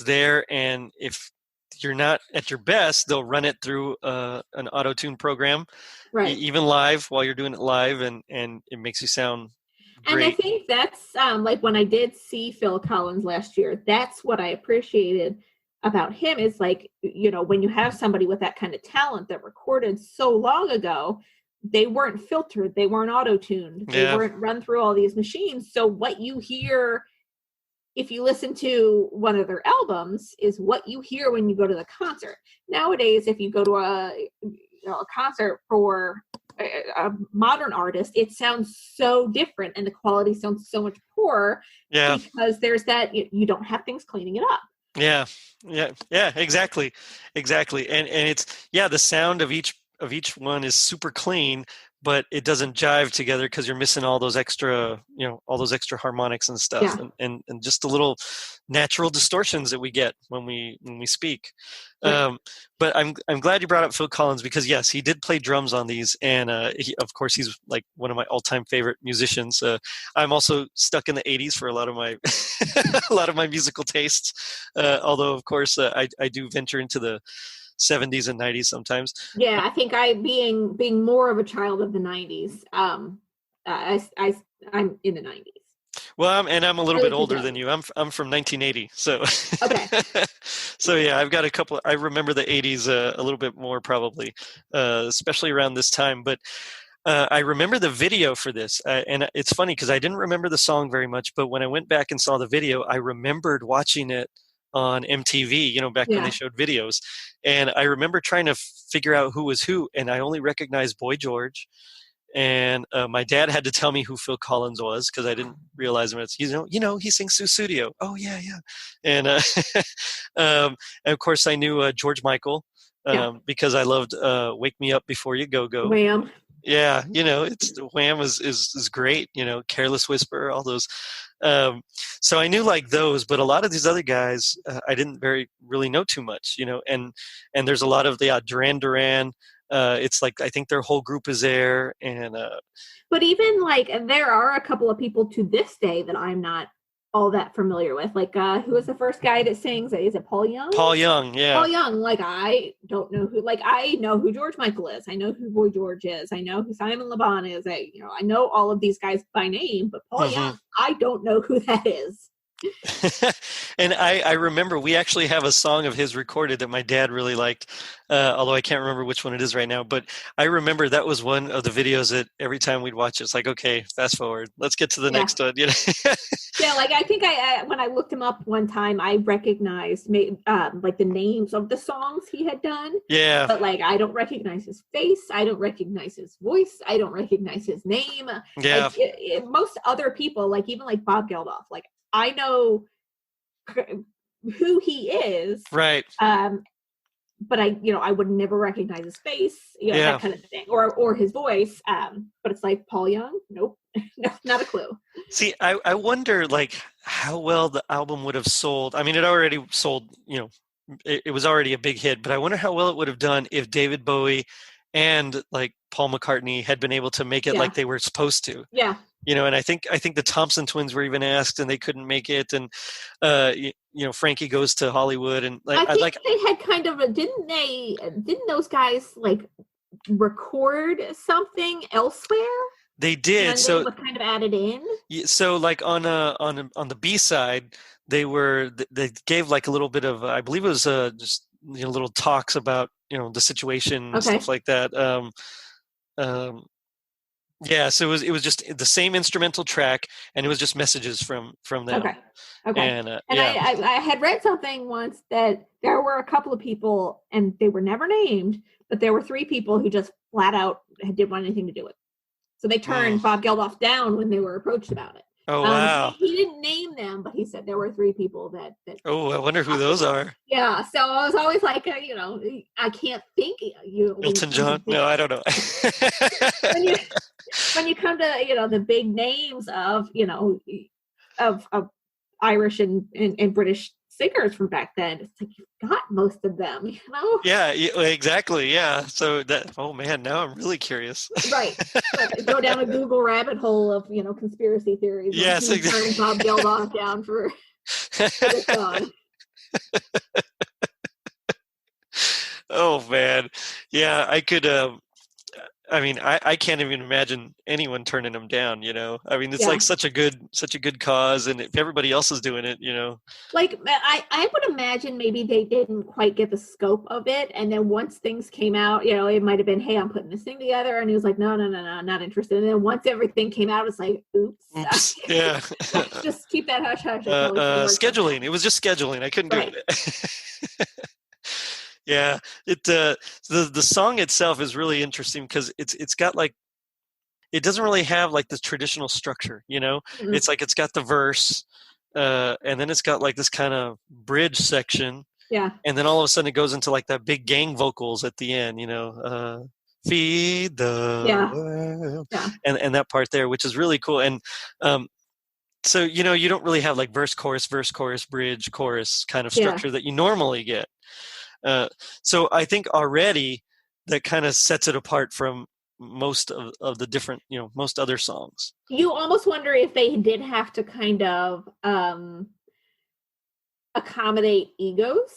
there, and if you're not at your best, they'll run it through an auto-tune program, right, even live, while you're doing it live, and it makes you sound great. And I think that's like when I did see Phil Collins last year, that's what I appreciated about him, is like, when you have somebody with that kind of talent that recorded so long ago, they weren't filtered, they weren't auto-tuned, they weren't run through all these machines. So what you hear, if you listen to one of their albums, is what you hear when you go to the concert. Nowadays, if you go to a concert for a modern artist, it sounds so different, and the quality sounds so much poorer, because there's that, you don't have things cleaning it up. Yeah, exactly. And it's, the sound of each one is super clean, but it doesn't jive together because you're missing all those extra harmonics and stuff, and just the little natural distortions that we get when we speak. Right. But I'm glad you brought up Phil Collins, because yes, he did play drums on these, and of course he's like one of my all-time favorite musicians. I'm also stuck in the 80s for a lot of my musical tastes, although of course I do venture into the 70s and 90s sometimes. I think being more of a child of the 90s, I'm in the 90s. Well, I'm a little bit older than you. I'm from 1980, so okay. So I've got a couple. I remember the 80s a little bit more, probably, especially around this time. But I remember the video for this, and it's funny because I didn't remember the song very much, but when I went back and saw the video, I remembered watching it on MTV, back when they showed videos. And I remember trying to figure out who was who, and I only recognized Boy George. And my dad had to tell me who Phil Collins was, because I didn't realize him. It's, he sings Sussudio. Oh, yeah. And and of course I knew George Michael, because I loved Wake Me Up Before You Go Go. Wham. Yeah, it's Wham is great, Careless Whisper, all those. So I knew like those, but a lot of these other guys I didn't really know too much, and there's a lot of the Duran Duran. It's like, I think their whole group is there, and but even like there are a couple of people to this day that I'm not all that familiar with. Like who was the first guy that sings? Is it Paul Young? Paul Young, yeah. Paul Young. Like I don't know who. Like I know who George Michael is. I know who Boy George is. I know who Simon Le Bon is. I know all of these guys by name, but Paul Young, I don't know who that is. And I remember we actually have a song of his recorded that my dad really liked, although I can't remember which one it is right now. But I remember that was one of the videos that every time we'd watch, it's like, okay, fast forward, let's get to the next one. You know? Yeah, like I think when I looked him up one time, I recognized like the names of the songs he had done. Yeah. But like I don't recognize his face, I don't recognize his voice, I don't recognize his name. Yeah. Like most other people, like even like Bob Geldof, like I know who he is. Right. But I would never recognize his face, that kind of thing, or his voice. But it's like Paul Young, nope, no, not a clue. See, I wonder like how well the album would have sold. I mean, it already sold, it was already a big hit, but I wonder how well it would have done if David Bowie and like Paul McCartney had been able to make it like they were supposed to. Yeah. And I think the Thompson twins were even asked and they couldn't make it. And, Frankie Goes to Hollywood. And I think they had kind of didn't those guys like record something elsewhere? They did. And so they were kind of added in. So like on the B side, they gave like a little bit of, I believe it was just, little talks about, the situation, stuff like that. Yeah, so it was just the same instrumental track, and it was just messages from them. Okay. And I had read something once that there were a couple of people, and they were never named, but there were 3 people who just flat out didn't want anything to do with it. So they turned Bob Geldof down when they were approached about it. Oh, wow. He didn't name them, but he said there were 3 people that Oh, I wonder who those are. Yeah, so I was always like, I can't think. Elton John? No, I don't know. when you come to, the big names of, of Irish and British singers from back then, it's like you've got most of them, Yeah, exactly. Yeah. So oh man, now I'm really curious. Right. Go down a Google rabbit hole of, conspiracy theories. Yes, exactly. Turn Bob Geldof down for the song. Oh man. Yeah, I could I can't even imagine anyone turning them down, I mean, it's like such a good cause, and if everybody else is doing it, Like I would imagine maybe they didn't quite get the scope of it, and then once things came out, it might have been, hey, I'm putting this thing together, and he was like, no, not interested. And then once everything came out, it's like, oops. Yeah. Just keep that hush hush. Scheduling. It was just scheduling. I couldn't do it. Yeah, the song itself is really interesting because it's got like, it doesn't really have like the traditional structure, Mm-hmm. It's like it's got the verse, and then it's got like this kind of bridge section, and then all of a sudden it goes into like that big gang vocals at the end, feed the world, and that part there, which is really cool. And so you don't really have like verse chorus bridge chorus kind of structure that you normally get. So I think already that kind of sets it apart from most of the different, most other songs. You almost wonder if they did have to kind of accommodate egos.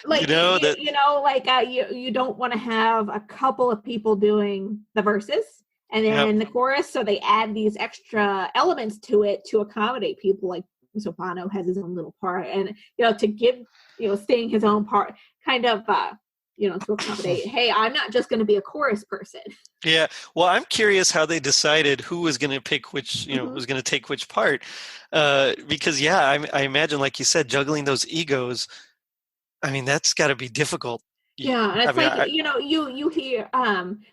Like, you don't want to have a couple of people doing the verses and then the chorus. So they add these extra elements to it to accommodate people. Like, so Bono has his own little part, and, to give, staying his own part, kind of, to accommodate, hey, I'm not just going to be a chorus person. Yeah. Well, I'm curious how they decided who was going to pick which, was going to take which part. Because, I imagine, like you said, juggling those egos, I mean, that's got to be difficult. Yeah. And it's you hear,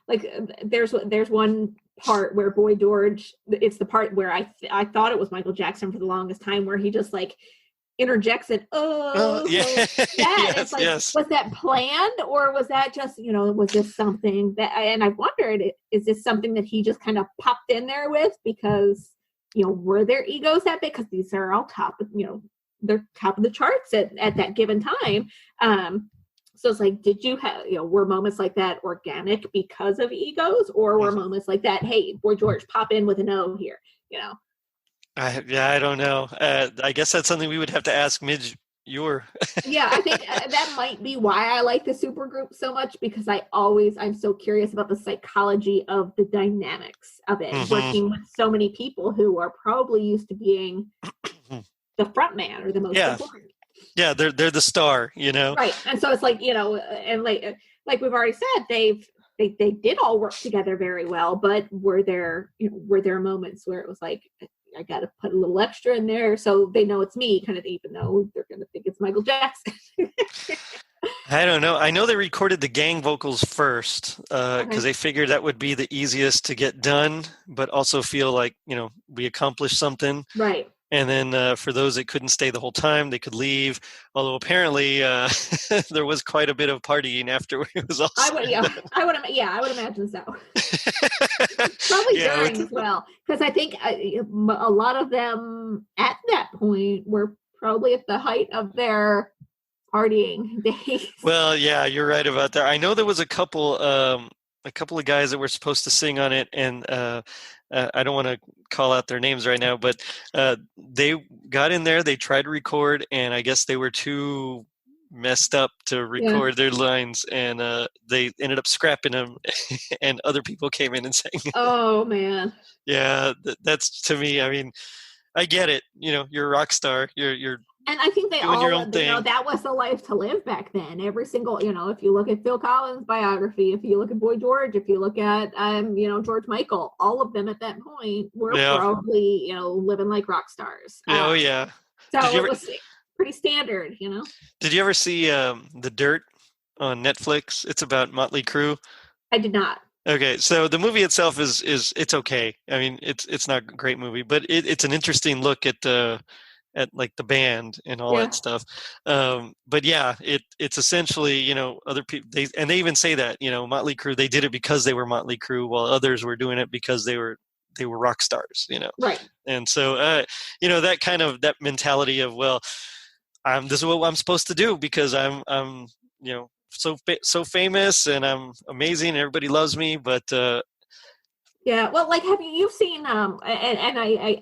like, there's one part where Boy George, it's the part where I thought it was Michael Jackson for the longest time, where he just like interjects it. It's like, was that planned, or was that just, was this something that, and I wondered, is this something that he just kind of popped in there with because, were their egos that big? Because these are all top of, they're top of the charts at that given time. So it's like, did you have, were moments like that organic because of egos, or were moments like that, hey, Boy George, pop in with an O here, I don't know. I guess that's something we would have to ask Midge Ure. Yeah, I think that might be why I like the supergroup so much, because I'm so curious about the psychology of the dynamics of it, working with so many people who are probably used to being the front man or the most important. Yeah, they're the star, Right. And so it's like, and like we've already said, they did all work together very well, but were there moments where it was like, I got to put a little extra in there so they know it's me, kind of, even though they're going to think it's Michael Jackson. I don't know. I know they recorded the gang vocals first because they figured that would be the easiest to get done, but also feel like, we accomplished something. Right. And then for those that couldn't stay the whole time, they could leave. Although apparently there was quite a bit of partying after it was all I would imagine so. Probably during as well, because I think a lot of them at that point were probably at the height of their partying days. Well, yeah, you're right about that. I know there was a couple of guys that were supposed to sing on it, and I don't want to call out their names right now, but they got in there, they tried to record, and I guess they were too messed up to record their lines, and they ended up scrapping them, and other people came in and sang. Oh, man. Yeah, that's, to me, I mean, I get it. You're a rock star. You're and I think they doing all, your own thing. That was the life to live back then. Every single, if you look at Phil Collins' biography, if you look at Boy George, if you look at, George Michael, all of them at that point were probably, living like rock stars. Oh, yeah. So it was pretty standard, Did you ever see The Dirt on Netflix? It's about Motley Crue. I did not. Okay, so the movie itself is it's okay. I mean, it's not a great movie, but it's an interesting look at like the band and all that stuff. But yeah, it's essentially, other people, they even say that, Motley Crue, they did it because they were Motley Crue, while others were doing it because they were rock stars, Right. And so that kind of, that mentality of, well, this is what I'm supposed to do because I'm so famous and I'm amazing and everybody loves me, but yeah, well, like, you've seen and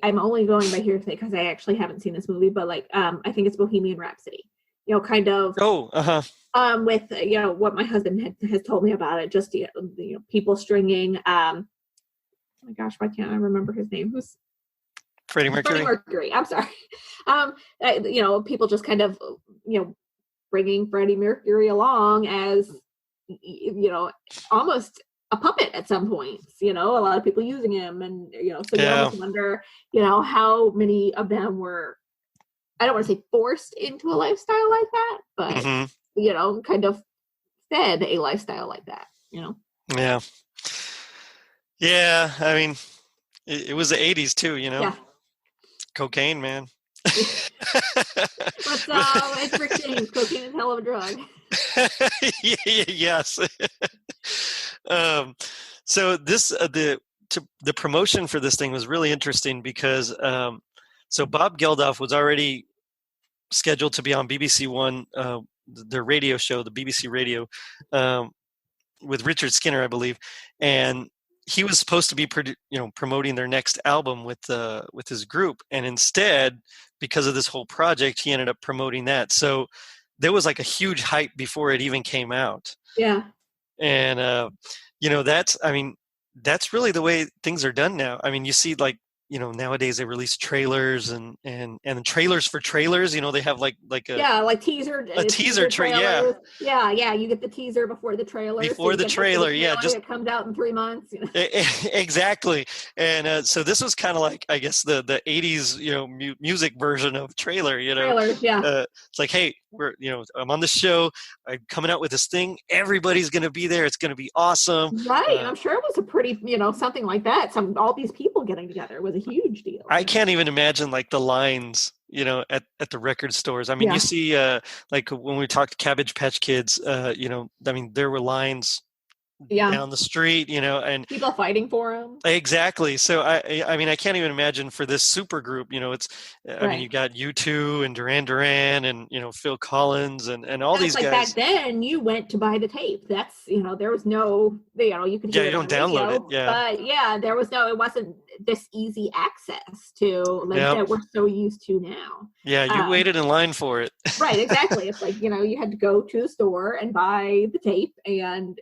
I'm only going by hearsay because I actually haven't seen this movie, but like I think it's Bohemian Rhapsody, kind of with what my husband has told me about it, just people stringing oh my gosh, why can't I remember his name? Who's Freddie Mercury? Freddie Mercury, I'm sorry. People just kind of bringing Freddie Mercury along as almost a puppet at some points, a lot of people using him, and so you almost wonder how many of them were, I don't want to say forced into a lifestyle like that, but kind of fed a lifestyle like that. I mean, it was the 80s too, cocaine, man. It's Rick James. Cocaine is a hell of a drug. Yes. So this the promotion for this thing was really interesting because so Bob Geldof was already scheduled to be on BBC One, their radio show, the BBC Radio, with Richard Skinner, I believe, and he was supposed to be promoting their next album with his group, and instead, because of this whole project, he ended up promoting that. So there was like a huge hype before it even came out. Yeah. And that's really the way things are done now. I mean, you see, like, nowadays they release trailers and trailers for trailers. They have like teaser trailer. Yeah. You get the teaser before the trailer. Just it comes out in 3 months. Exactly. And so this was kind of like, I guess, the 80s music version of trailer. Trailers, yeah. It's like, hey, I'm on the show. I'm coming out with this thing. Everybody's going to be there. It's going to be awesome. Right. And I'm sure it was a pretty, something like that. All these people getting together was a huge deal. I can't even imagine like the lines, at the record stores. I mean, you see, like when we talked Cabbage Patch Kids, there were lines down the street, and people fighting for him. Exactly. So I mean, I can't even imagine for this super group, I mean, you got U2 and Duran Duran and, Phil Collins and all these guys. Back then you went to buy the tape. That's, there was no, you could hear you don't download it. Yeah. But there was it wasn't this easy access to that we're so used to now. Yeah. You waited in line for it. Right. Exactly. It's like, you had to go to the store and buy the tape, and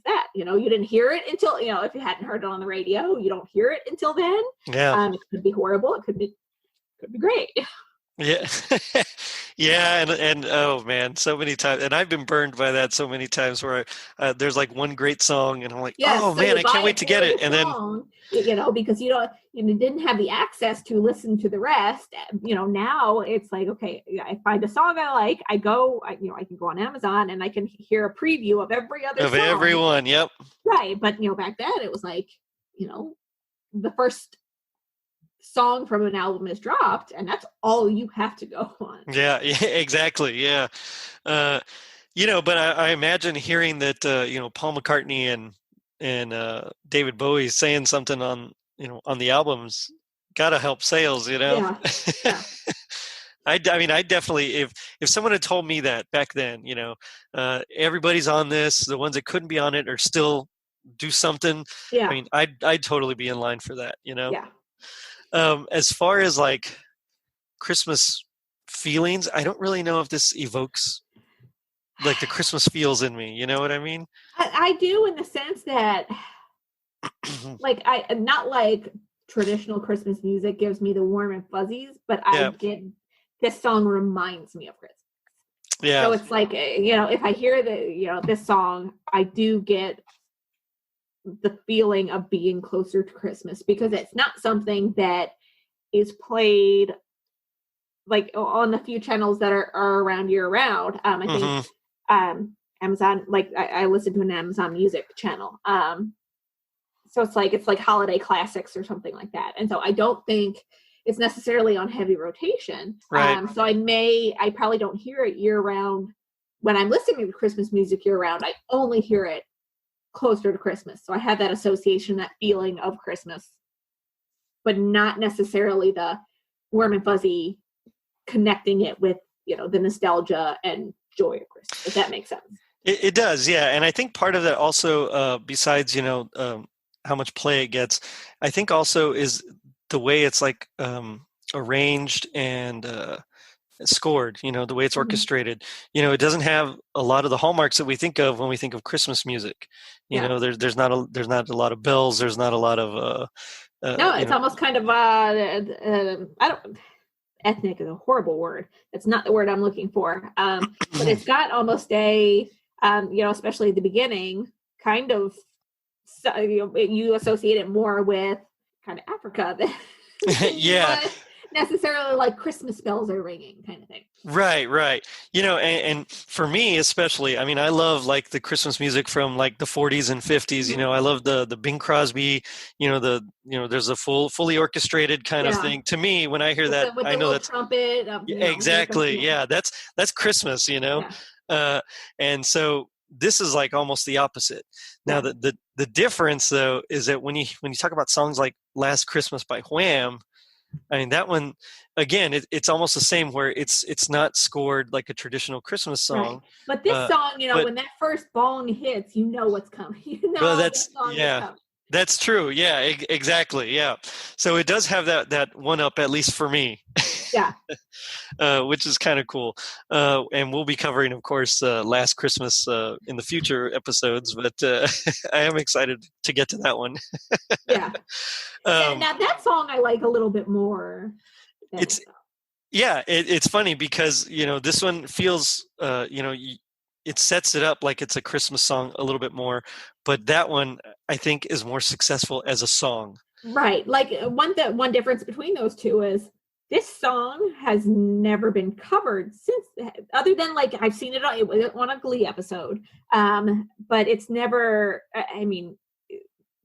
that you didn't hear it until if you hadn't heard it on the radio, you don't hear it until then. It could be horrible, it could be great. And oh man, so many times, and I've been burned by that so many times where there's like one great song and I'm like, oh man, I can't wait to get it, and then because you didn't have the access to listen to the rest. Now it's like, okay, I find a song I like, I can go on Amazon and I can hear a preview of every other song. Everyone. Yep. Right, but back then it was like, the first song from an album is dropped and that's all you have to go on. Yeah, exactly. Yeah. But I imagine hearing that Paul McCartney and David Bowie saying something on the albums gotta help sales. Yeah. I mean, I definitely, if someone had told me that back then, everybody's on this, the ones that couldn't be on it or still do something. Yeah. I mean, I'd totally be in line for that. Yeah. As far as like Christmas feelings, I don't really know if this evokes like the Christmas feels in me. You know what I mean? I do, in the sense that like not like traditional Christmas music gives me the warm and fuzzies, but I get this song reminds me of Christmas. Yeah. So it's like, if I hear this song, I do get the feeling of being closer to Christmas, because it's not something that is played like on the few channels that are around year round. I think Amazon, like I listen to an Amazon Music channel. So it's like holiday classics or something like that. And so I don't think it's necessarily on heavy rotation. Right. So I probably don't hear it year round. When I'm listening to Christmas music year round, I only hear it closer to Christmas. So I have that association, that feeling of Christmas, but not necessarily the warm and fuzzy connecting it with, the nostalgia and joy of Christmas, if that makes sense. It does. Yeah. And I think part of that also, besides, how much play it gets, I think also is the way it's like arranged and scored, the way it's orchestrated. It doesn't have a lot of the hallmarks that we think of when we think of Christmas music. There's not a lot of bells, there's not a lot of no, it's almost kind of ethnic is a horrible word. It's not the word I'm looking for. But it's got almost a especially at the beginning, kind of, you associate it more with kind of Africa than necessarily like Christmas bells are ringing kind of thing. Right. And for me especially, I mean, I love like the Christmas music from like the 40s and 50s. I love the Bing Crosby. There's a fully orchestrated kind of thing. To me, when I hear that, I know that's trumpet. Exactly. Yeah, that's Christmas. And so this is like almost the opposite. Now, the difference though is that when you talk about songs like "Last Christmas" by Wham, I mean, that one, again, it's almost the same, where it's not scored like a traditional Christmas song. Right. But this song, when that first bong hits, you know what's coming. Well, that's true. Yeah, exactly. Yeah. So it does have that one up, at least for me. Yeah. Which is kind of cool. And we'll be covering, of course, Last Christmas in the future episodes, but I am excited to get to that one. Yeah. Now that song I like a little bit more. It's funny because, this one feels, it sets it up like it's a Christmas song a little bit more, but that one I think is more successful as a song. Right. Like one difference between those two is this song has never been covered since, other than like I've seen it on a Glee episode. But it's never,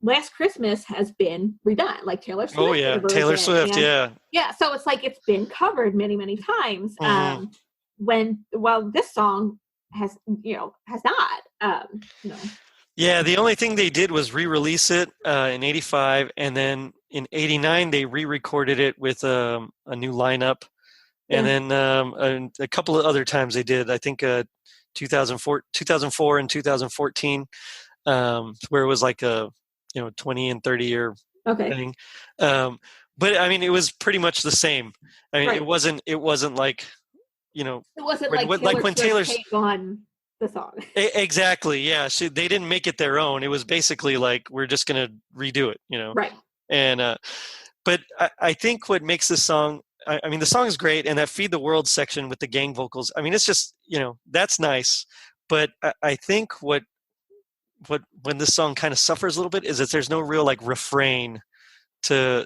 Last Christmas has been redone, like Taylor Swift. Oh yeah, Taylor Swift, yeah. So it's like it's been covered many, many times. While this song has not. Yeah, the only thing they did was re-release it in '85, and then in '89 they re-recorded it with a new lineup, and then a couple of other times they did. I think 2004 and 2014, where it was like a 20 and 30-year thing. But I mean, it was pretty much the same. I mean, it wasn't like it wasn't like when Taylor's take on the song. Exactly. Yeah. They didn't make it their own. It was basically like, we're just going to redo it, Right. And, but I think what makes this song, I mean, the song is great. And that Feed the World section with the gang vocals, I mean, it's just, that's nice. But I think when this song kind of suffers a little bit is that there's no real like refrain to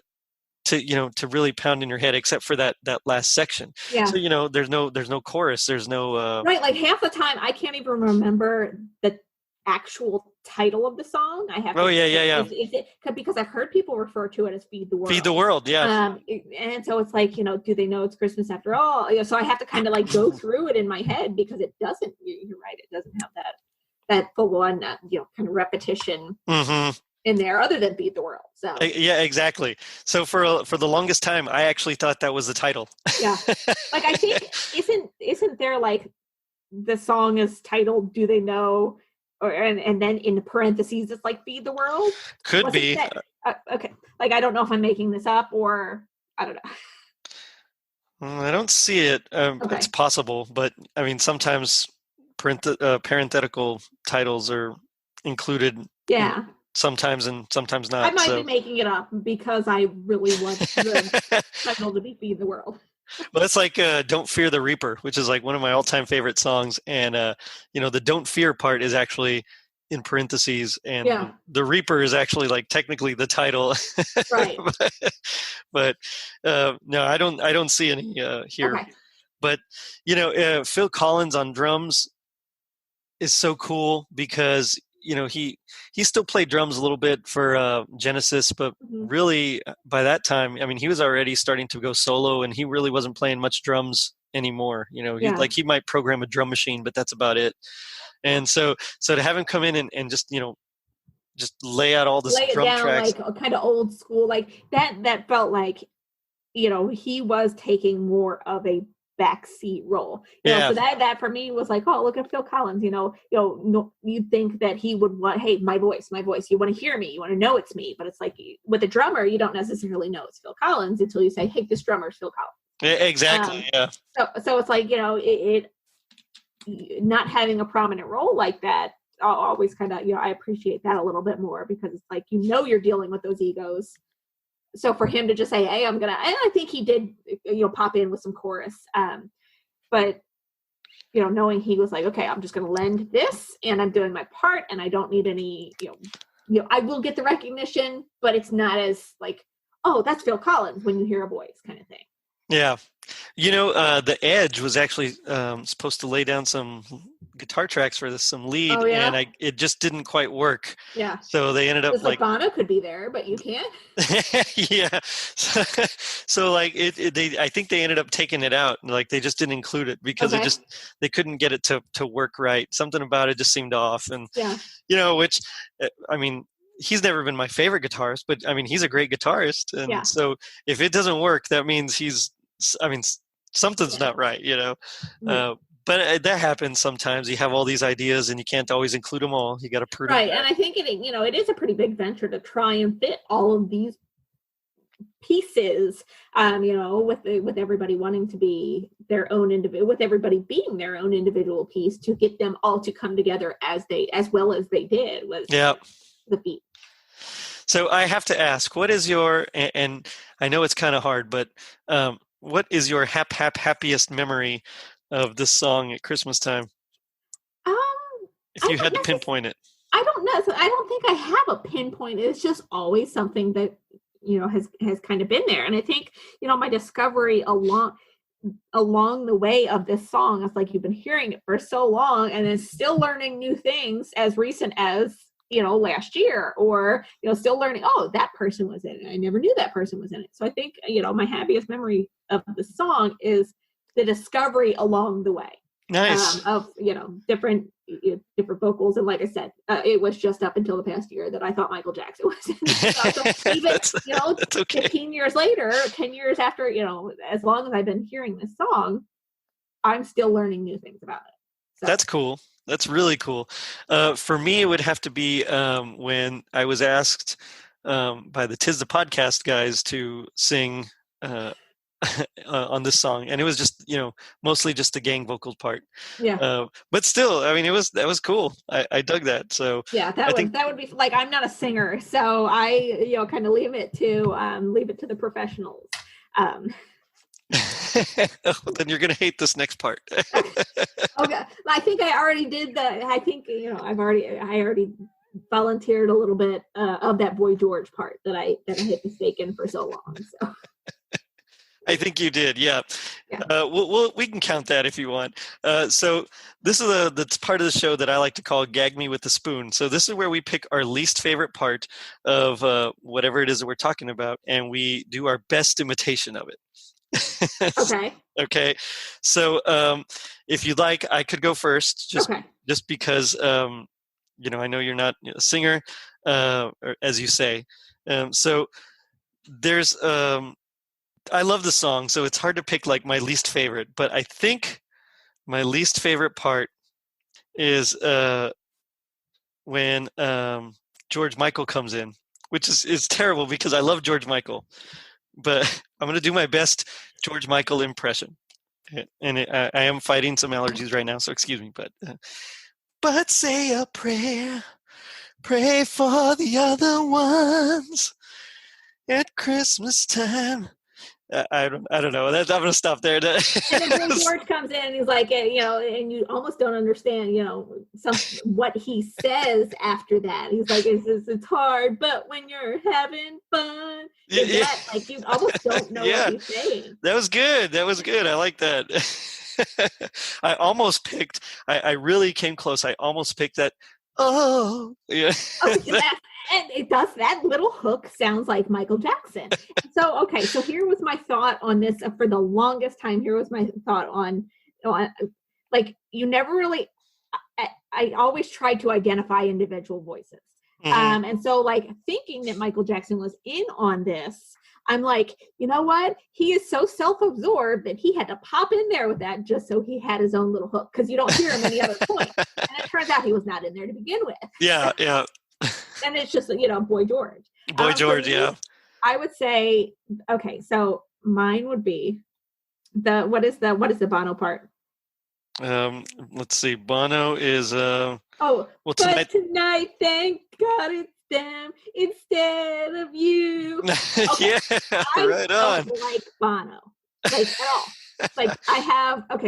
really pound in your head, except for that last section. Yeah. So there's no chorus. There's no right. Like half the time, I can't even remember the actual title of the song. I have. Is it because I've heard people refer to it as "Feed the World"? Feed the World, yeah. And so it's like, do they know it's Christmas after all? So I have to kind of like go through it in my head because it doesn't. You're right. It doesn't have that full on kind of repetition. Mm-hmm. In there other than Feed the World. So yeah, exactly. So for the longest time I actually thought that was the title. Yeah. Like I think isn't there like the song is titled Do They Know, or and then in the parentheses it's like Feed the World? Could be. Okay. Like I don't know if I'm making this up or I don't know. I don't see it. It's possible, but I mean sometimes parenthetical titles are included. Yeah. Sometimes and sometimes not. I might be making it up because I really want the title to be Feed the World. Well, it's like Don't Fear the Reaper, which is like one of my all-time favorite songs. And, the Don't Fear part is actually in parentheses. And the Reaper is actually like technically the title. Right. but no, I don't see any here. Okay. But, Phil Collins on drums is so cool because he still played drums a little bit for Genesis, but really by that time, I mean, he was already starting to go solo, and he really wasn't playing much drums anymore. He might program a drum machine, but that's about it. And so to have him come in and just just lay out all this drum tracks, like kind of old school, like that felt like he was taking more of a backseat role. So that for me was like, oh, look at Phil Collins. You'd think that he would want, hey, my voice. You want to hear me. You want to know it's me. But it's like with a drummer, you don't necessarily know it's Phil Collins until you say, hey, this drummer is Phil Collins. Yeah, exactly. So it's like it not having a prominent role like that. I'll always kind of I appreciate that a little bit more because it's like you're dealing with those egos. So for him to just say, hey, and I think he did, pop in with some chorus. But, knowing he was like, okay, I'm just going to lend this and I'm doing my part and I don't need any, I will get the recognition, but it's not as like, oh, that's Phil Collins when you hear a voice kind of thing. Yeah. The Edge was actually supposed to lay down some guitar tracks for this, some lead, and it just didn't quite work. Yeah. So they ended up like Bono could be there, but you can't. Yeah. So like I think they ended up taking it out. Like they just didn't include it because they couldn't get it to work right. Something about it just seemed off, and which I mean. He's never been my favorite guitarist, but I mean, he's a great guitarist. And so if it doesn't work, that means something's not right, but that happens sometimes. You have all these ideas and you can't always include them all. You got to prove right. And I think it is a pretty big venture to try and fit all of these pieces, with everybody wanting to be their own individual, with everybody being their own individual piece, to get them all to come together as well as they did was the feat. So I have to ask, what is your, and I know it's kind of hard, but what is your happiest memory of this song at Christmas time? If you had to pinpoint it. I don't know. So I don't think I have a pinpoint. It's just always something that, has kind of been there. And I think, my discovery along the way of this song is like, you've been hearing it for so long and then still learning new things as recent as, last year, or, still learning, oh, that person was in it. I never knew that person was in it. So I think, my happiest memory of the song is the discovery along the way. Nice. Of different vocals. And like I said, it was just up until the past year that I thought Michael Jackson was in this song. So even that's okay. 15 years later, 10 years after, as long as I've been hearing this song, I'm still learning new things about it. So. That's cool. That's really cool. For me, it would have to be when I was asked by the Tis the Podcast guys to sing on this song, and it was just mostly just the gang vocal part. Yeah. But still, I mean, that was cool. I dug that. So yeah, that would be like, I'm not a singer, so I kind of leave it to the professionals. Then you're gonna hate this next part. Okay, I think I already did I think I already volunteered a little bit of that Boy George part that I had mistaken for so long. So I think you did, yeah. We can count that if you want. So this is the part of the show that I like to call "Gag Me with the Spoon." So this is where we pick our least favorite part of whatever it is that we're talking about, and we do our best imitation of it. Okay. Okay. So if you'd like, I could go first, just because I know you're not a singer, or, as you say. So there's I love the song, so it's hard to pick like my least favorite, but I think my least favorite part is when George Michael comes in, which is terrible because I love George Michael, but I'm going to do my best George Michael impression. And I am fighting some allergies right now, so excuse me, but say a prayer, pray for the other ones at Christmas time. I don't know. I'm going to stop there. And then George comes in and he's like, and you almost don't understand, what he says after that. He's like, it's hard, but when you're having fun, you almost don't know what he's saying. That was good. I like that. I almost picked, I really came close. I almost picked that. Oh, yeah. And it does, that little hook sounds like Michael Jackson. So here was my thought on this for the longest time. Here was my thought on like, you never really, I always tried to identify individual voices. Mm-hmm. And so like thinking that Michael Jackson was in on this, I'm like, you know what? He is so self-absorbed that he had to pop in there with that just so he had his own little hook, because you don't hear him any other point. And it turns out he was not in there to begin with. Yeah. And it's just, Boy George. Boy George, yeah. I would say, okay, so mine would be what is the Bono part? Let's see. Bono is tonight, thank God it's them instead of you. Okay. Yeah, right on. I don't like Bono, like at all. Like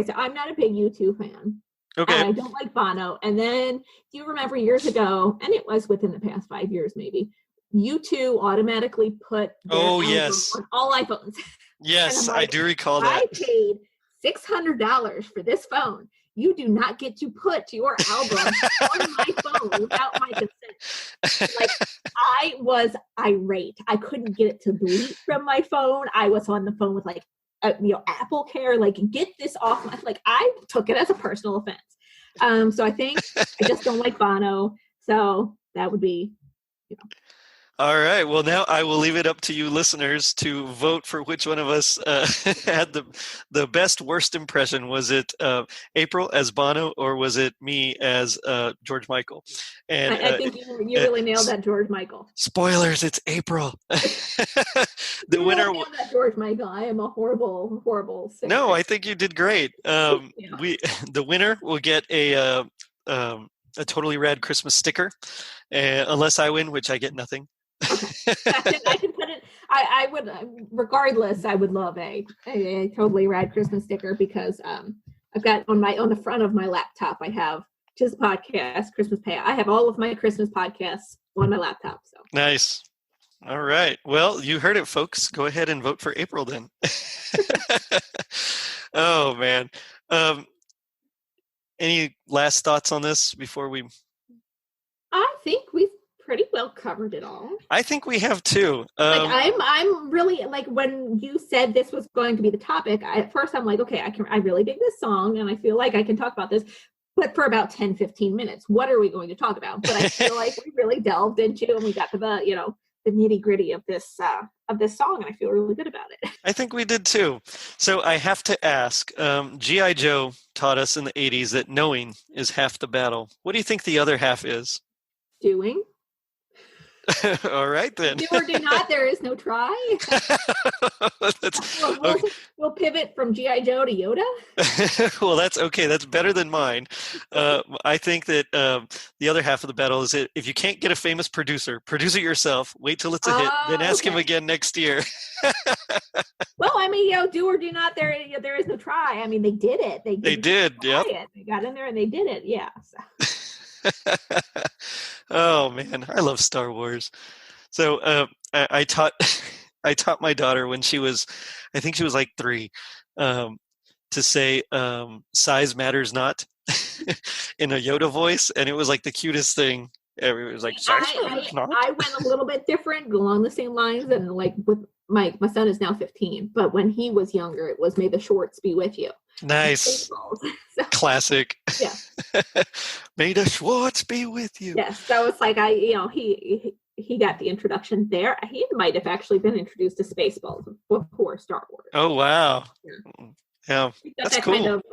so I'm not a big U2 fan. Okay. And I don't like Bono. And then, do you remember years ago, and it was within the past 5 years maybe, U2 automatically put their album on all iPhones. Yes, like, I do recall that. I paid $600 for this phone. You do not get to put your album on my phone without my consent. Like, I was irate. I couldn't get it to delete from my phone. I was on the phone with Apple Care, like, get this off my, like, I took it as a personal offense. So I think I just don't like Bono. So that would be, All right. Well, now I will leave it up to you listeners to vote for which one of us had the best, worst impression. Was it April as Bono, or was it me as George Michael? And I think you really nailed that, George Michael. Spoilers, it's April. The winner. Really nailed that, George Michael. I am a horrible, horrible singer. No, I think you did great. The winner will get a totally rad Christmas sticker, unless I win, which I get nothing. Okay. I can put it. I would, regardless. I would love a totally rad Christmas sticker, because I've got on the front of my laptop. I have just podcast Christmas pay. I have all of my Christmas podcasts on my laptop. So nice. All right. Well, you heard it, folks. Go ahead and vote for April then. Oh man. Any last thoughts on this before we? I think we've pretty well covered it all. I think we have too. I'm really like, when you said this was going to be the topic, at first I'm like, okay, I really dig this song and I feel like I can talk about this, but for about 10-15 minutes, what are we going to talk about? But I feel like we really delved into, and we got to the nitty gritty of this song, and I feel really good about it. I think we did too. So I have to ask, G.I. Joe taught us in the 80s that knowing is half the battle. What do you think the other half is? Doing. All right, then. Do or do not, there is no try. We'll pivot from G.I. Joe to Yoda. Well, that's okay. That's better than mine. I think that the other half of the battle is that if you can't get a famous producer, produce it yourself. Wait till it's a hit, then ask him again next year. Well, I mean, do or do not, there is no try. I mean, they did it. They did. Yeah. They got in there and they did it. Yeah. So. Oh man, I love Star Wars. So I taught my daughter when she was, I think she was like 3, to say size matters not in a Yoda voice, and it was like the cutest thing. It was like size matters not. I went a little bit different along the same lines, and like with my son is now 15, but when he was younger, it was "May the Schwartz be with you." Nice. So, classic. Yeah. May the Schwartz be with you. Yes. So it's like he got the introduction there. He might have actually been introduced to Spaceballs before Star Wars. Oh wow. Yeah. That's that cool. Kind of,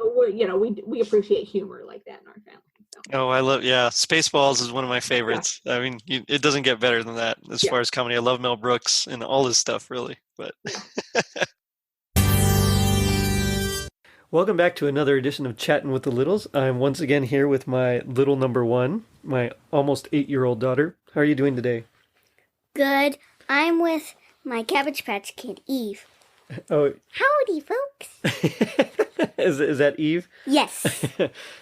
we appreciate humor like that in our family. So. Oh, I love, Spaceballs is one of my favorites. Yeah. I mean, it doesn't get better than that as far as comedy. I love Mel Brooks and all his stuff, really. But welcome back to another edition of Chatting with the Littles. I'm once again here with my little number 1, my almost 8-year-old daughter. How are you doing today? Good. I'm with my Cabbage Patch Kid, Eve. Oh. Howdy, folks. Is that Eve? Yes.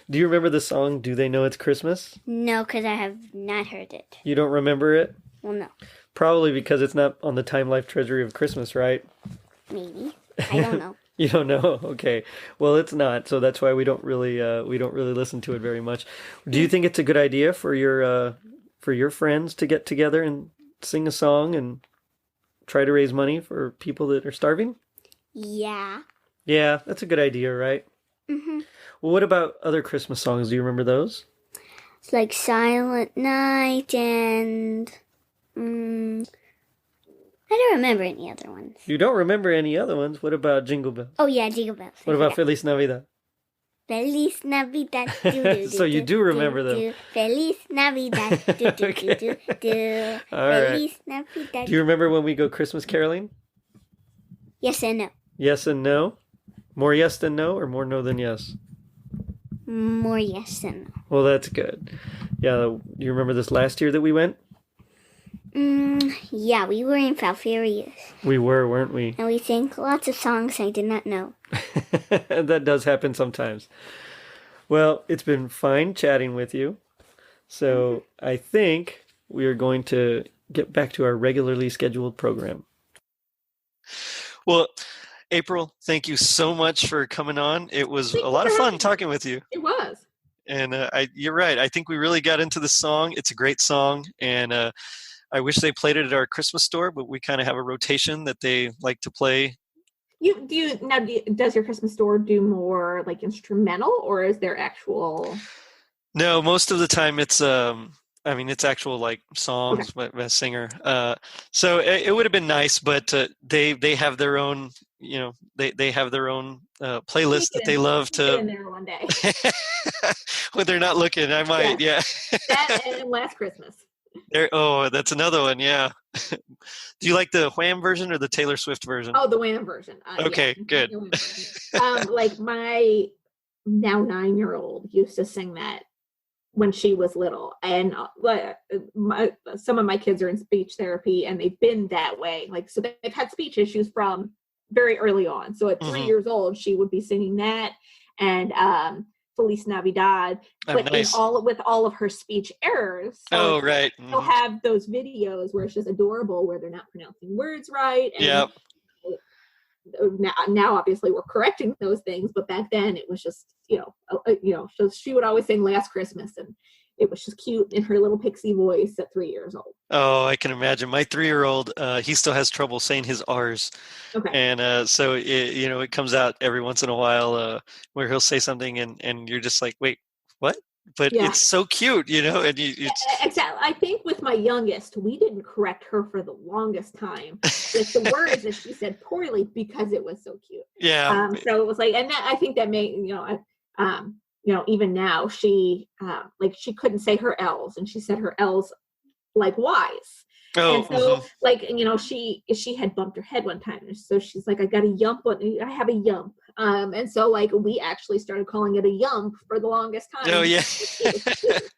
Do you remember the song, Do They Know It's Christmas? No, because I have not heard it. You don't remember it? Well, no. Probably because it's not on the Time Life Treasury of Christmas, right? Maybe. I don't know. You don't know? Okay. Well, it's not, so that's why we don't really listen to it very much. Do you think it's a good idea for your friends to get together and sing a song and try to raise money for people that are starving? Yeah. Yeah, that's a good idea, right? Mm-hmm. Well, what about other Christmas songs? Do you remember those? It's like Silent Night and... I don't remember any other ones. You don't remember any other ones? What about Jingle Bells? Oh, yeah, Jingle Bells. What about Feliz Navidad? Feliz Navidad. So you do remember them. Feliz Navidad. Okay. All right. Feliz Navidad. Do you remember when we go Christmas caroling? Yes and no. Yes and no? More yes than no, or more no than yes? More yes than no. Well, that's good. Yeah, do you remember this last year that we went? Yeah, we were in Falferius. We were, weren't we? And we sang lots of songs I did not know. That does happen sometimes. Well, it's been fine chatting with you. So I think we are going to get back to our regularly scheduled program. Well, April, thank you so much for coming on. It was a lot of fun talking with you. It was. And you're right. I think we really got into the song. It's a great song. And I wish they played it at our Christmas store, but we kind of have a rotation that they like to play. Does your Christmas store do more like instrumental, or is there actual? No, most of the time it's it's actual like songs by a singer. So it would have been nice, but they have their own, they have their own playlist that they love to. Get in there one day. When they're not looking, I might. Yeah. That and Last Christmas. That's another one. Yeah. Do you like the Wham version or the Taylor Swift version? Oh, the Wham version. Okay, good. Like my now 9-year-old used to sing that when she was little, and some of my kids are in speech therapy, and they've been that way. Like, so they've had speech issues from very early on. So at 3 years old, she would be singing that and Feliz Navidad, but nice. With all of her speech errors. So right. They'll have those videos where it's just adorable, where they're not pronouncing words right. And now obviously we're correcting those things, but back then it was just, so she would always sing Last Christmas, and it was just cute in her little pixie voice at 3 years old. Oh, I can imagine. My 3-year-old, he still has trouble saying his R's. Okay. And so, it comes out every once in a while where he'll say something and you're just like, wait, what? But it's so cute, and exactly. I think with my youngest, we didn't correct her for the longest time with the words that she said poorly because it was so cute. Yeah. So it was like, and I think that made, even now she she couldn't say her L's, and she said her L's like Y's. Oh, and so she had bumped her head one time, and so she's like, I got a yump. I have a yump. And so we actually started calling it a yump for the longest time. Oh yeah.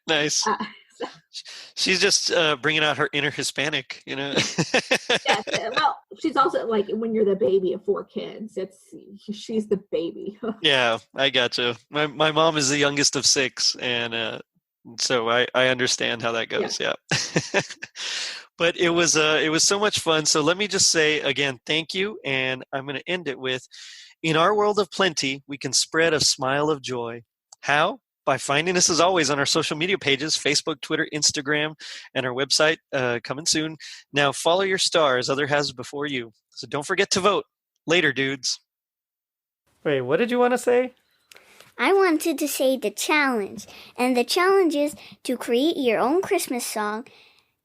Nice. She's just bringing out her inner Hispanic, Yes, well, she's also when you're the baby of 4 kids, she's the baby. Yeah, I gotcha. My mom is the youngest of 6, and so I understand how that goes. Yeah. But it was so much fun. So let me just say again, thank you, and I'm going to end it with, in our world of plenty, we can spread a smile of joy. How? By finding us as always on our social media pages, Facebook, Twitter, Instagram, and our website coming soon. Now follow your star as other has before you. So don't forget to vote. Later, dudes. Wait, what did you want to say? I wanted to say the challenge. And the challenge is to create your own Christmas song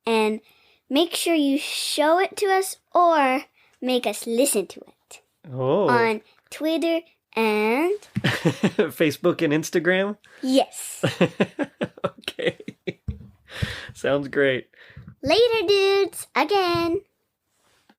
and make sure you show it to us or make us listen to it. Oh. On Twitter and Facebook and Instagram? Yes. Okay. Sounds great. Later, dudes. Again.